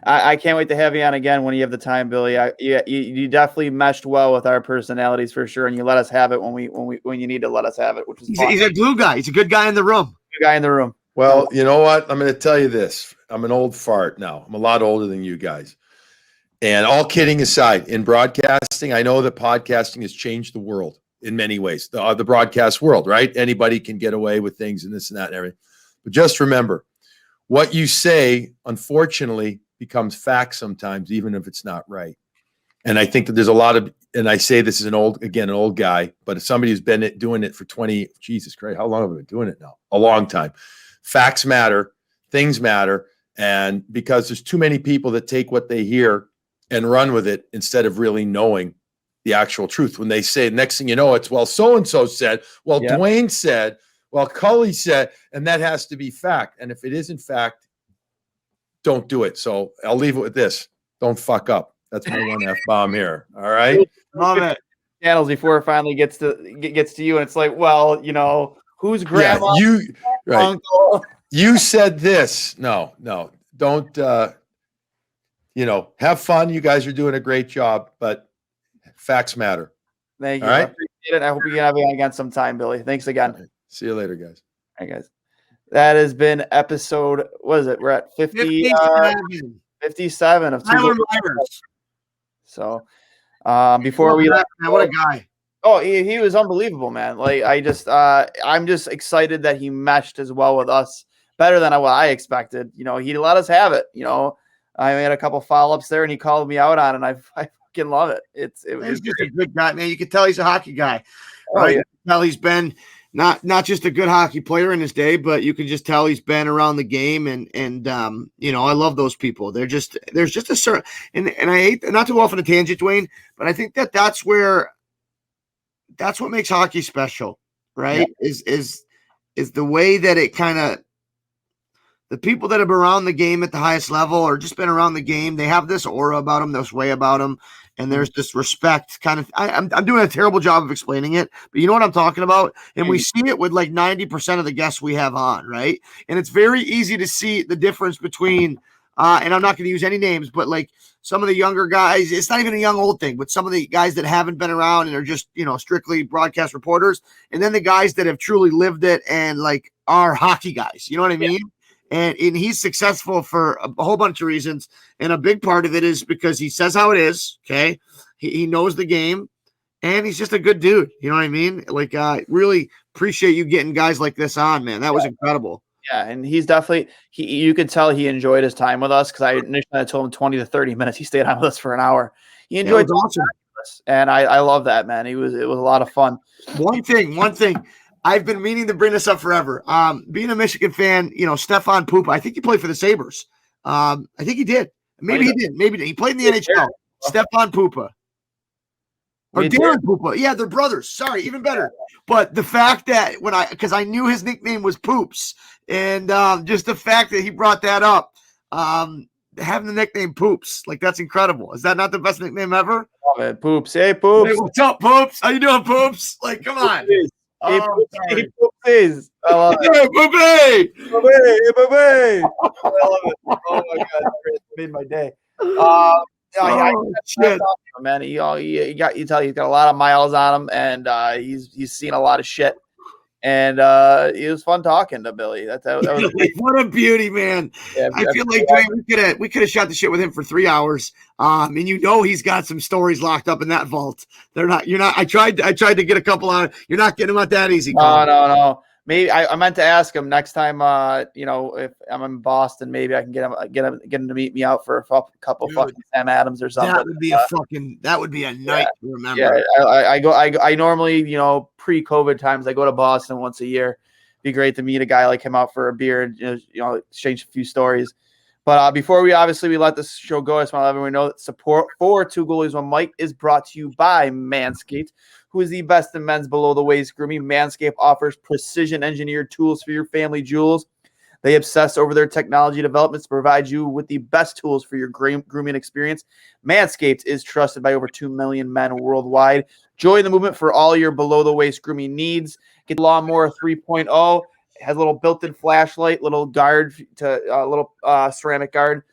I can't wait to have you on again when you have the time, Billy. You definitely meshed well with our personalities for sure, and you let us have it when you need to let us have it, which is he's a glue guy. He's a good guy in the room. Good guy in the room. Well, you know what? I'm going to tell you this. I'm an old fart now. I'm a lot older than you guys. And all kidding aside, in broadcasting, I know that podcasting has changed the world in many ways. The broadcast world, right? Anybody can get away with things and this and that and everything. But just remember, what you say, unfortunately, becomes fact sometimes, even if it's not right. And I think that there's a lot of, and I say this is an old guy, but somebody who's been doing it for 20, Jesus Christ, how long have I been doing it now? A long time. Facts matter, things matter. And because there's too many people that take what they hear and run with it instead of really knowing the actual truth. When they say, next thing you know, it's, well, so-and-so said, well, yep. Duane said, well, Cully said, and that has to be fact. And if it isn't fact, don't do it. So I'll leave it with this. Don't fuck up. That's my one F-bomb here. All right. Love it. Channels before it finally gets to you. And it's like, well, who's grandma? Yeah, right. Uncle? You said this. No, don't, have fun. You guys are doing a great job, but facts matter. Thank you. All right? I appreciate it. I hope we can have you on again sometime, Billy. Thanks again. Right. See you later, guys. All right, guys. That has been episode, what is it? We're at 57 of Two. Tyler Myers. So before we what a guy. Oh, he was unbelievable, man. Like I'm just excited that he meshed as well with us, better than what I expected. You know, he let us have it. You know, I made a couple follow-ups there, and he called me out on it, and I fucking love it. He's just a good guy, man. You can tell he's a hockey guy, Oh, right? yeah. You can tell he's been not just a good hockey player in his day, but you can just tell he's been around the game, and you know, I love those people. There's just a certain, and I hate not to go off on a tangent, Duane, but I think that's what makes hockey special, right? Yeah. Is the way that it kind of, the people that have been around the game at the highest level or just been around the game, they have this aura about them, this way about them, and there's this respect kind of. I'm doing a terrible job of explaining it, but you know what I'm talking about? And we see it with like 90% of the guests we have on, right? And it's very easy to see the difference between, and I'm not going to use any names, but like some of the younger guys, it's not even a young old thing, but some of the guys that haven't been around and are just, you know, strictly broadcast reporters, and then the guys that have truly lived it and like are hockey guys, you know what I mean? Yeah. And he's successful for a whole bunch of reasons. And a big part of it is because he says how it is. Okay. He knows the game and he's just a good dude. You know what I mean? Like, really appreciate you getting guys like this on, man. That was incredible. Yeah. And he's definitely, you could tell he enjoyed his time with us. Cause I initially told him 20 to 30 minutes. He stayed on with us for an hour. He enjoyed awesome. And I love that, man. It was a lot of fun. One thing. I've been meaning to bring this up forever. Being a Michigan fan, you know, Stefan Pupa, I think he played for the Sabres. I think he did. Maybe he did. Maybe he played in the NHL. Stefan Pupa. Or Darren Pupa. Yeah, they're brothers. Sorry, even better. But the fact that because I knew his nickname was Poops, and just the fact that he brought that up, having the nickname Poops, like that's incredible. Is that not the best nickname ever? Love it. Poops. Hey, Poops. Hey, what's up, Poops? How you doing, Poops? Like, come on. Hey, Poopsies. I love it. Hey, Poopy! I love it. Oh my God, it made my day. Shit. Man, you tell he's got a lot of miles on him, and he's seen a lot of shit. And it was fun talking to Billy. That was what a beauty, man. Yeah, I feel like Duane, we could have shot the shit with him for 3 hours. And you know he's got some stories locked up in that vault. You're not. I tried to get a couple on. You're not getting them out that easy. No. Maybe I meant to ask him next time. You know, if I'm in Boston, maybe I can get him to meet me out for a couple fucking Sam Adams or something. That would be a night to remember. Yeah, I normally, you know, pre-COVID times, I go to Boston once a year. Be great to meet a guy like him out for a beer and you know exchange a few stories. But before we let this show go, I just want to let everyone know that support for Two Goalies One Mic is brought to you by Manscaped, who is the best in men's below-the-waist grooming. Manscaped offers precision-engineered tools for your family jewels. They obsess over their technology developments to provide you with the best tools for your grooming experience. Manscaped is trusted by over 2 million men worldwide. Join the movement for all your below-the-waist grooming needs. Get the Lawnmower 3.0. It has a little built-in flashlight, little guard little ceramic guard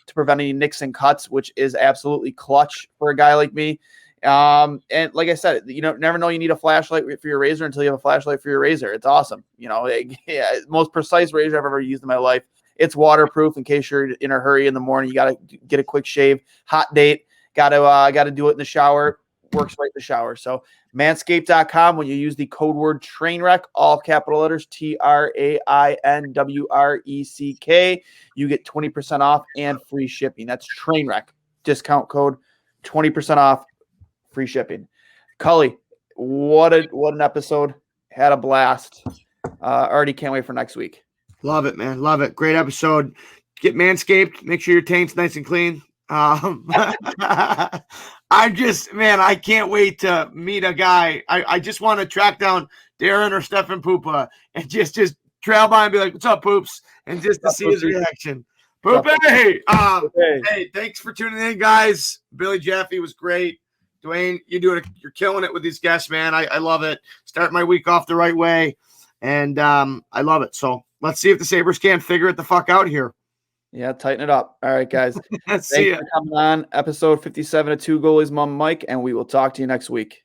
to prevent any nicks and cuts, which is absolutely clutch for a guy like me. And like I said, you never know you need a flashlight for your razor until you have a flashlight for your razor. It's awesome. You know, most precise razor I've ever used in my life. It's waterproof in case you're in a hurry in the morning. You got to get a quick shave, hot date. Got to do it in the shower. Works right in the shower. So manscaped.com, when you use the code word Trainwreck, all capital letters, TRAINWRECK, you get 20% off and free shipping. That's Trainwreck. Discount code, 20% off, free shipping. Cully, what an episode. Had a blast. Already can't wait for next week. Love it, man. Love it. Great episode. Get Manscaped. Make sure your taint's nice and clean. I can't wait to meet a guy. I just want to track down Darren or Stefan Pupa and just trail by and be like, "What's up, Poops?" And just to see his reaction. Poopy! Hey, thanks for tuning in, guys. Billy Jaffe was great. Duane, you're killing it with these guests, man. I love it. Start my week off the right way, and I love it. So let's see if the Sabres can't figure it the fuck out here. Yeah, tighten it up. All right, guys. Thanks for coming on episode 57 of Two Goalies One Mic, and we will talk to you next week.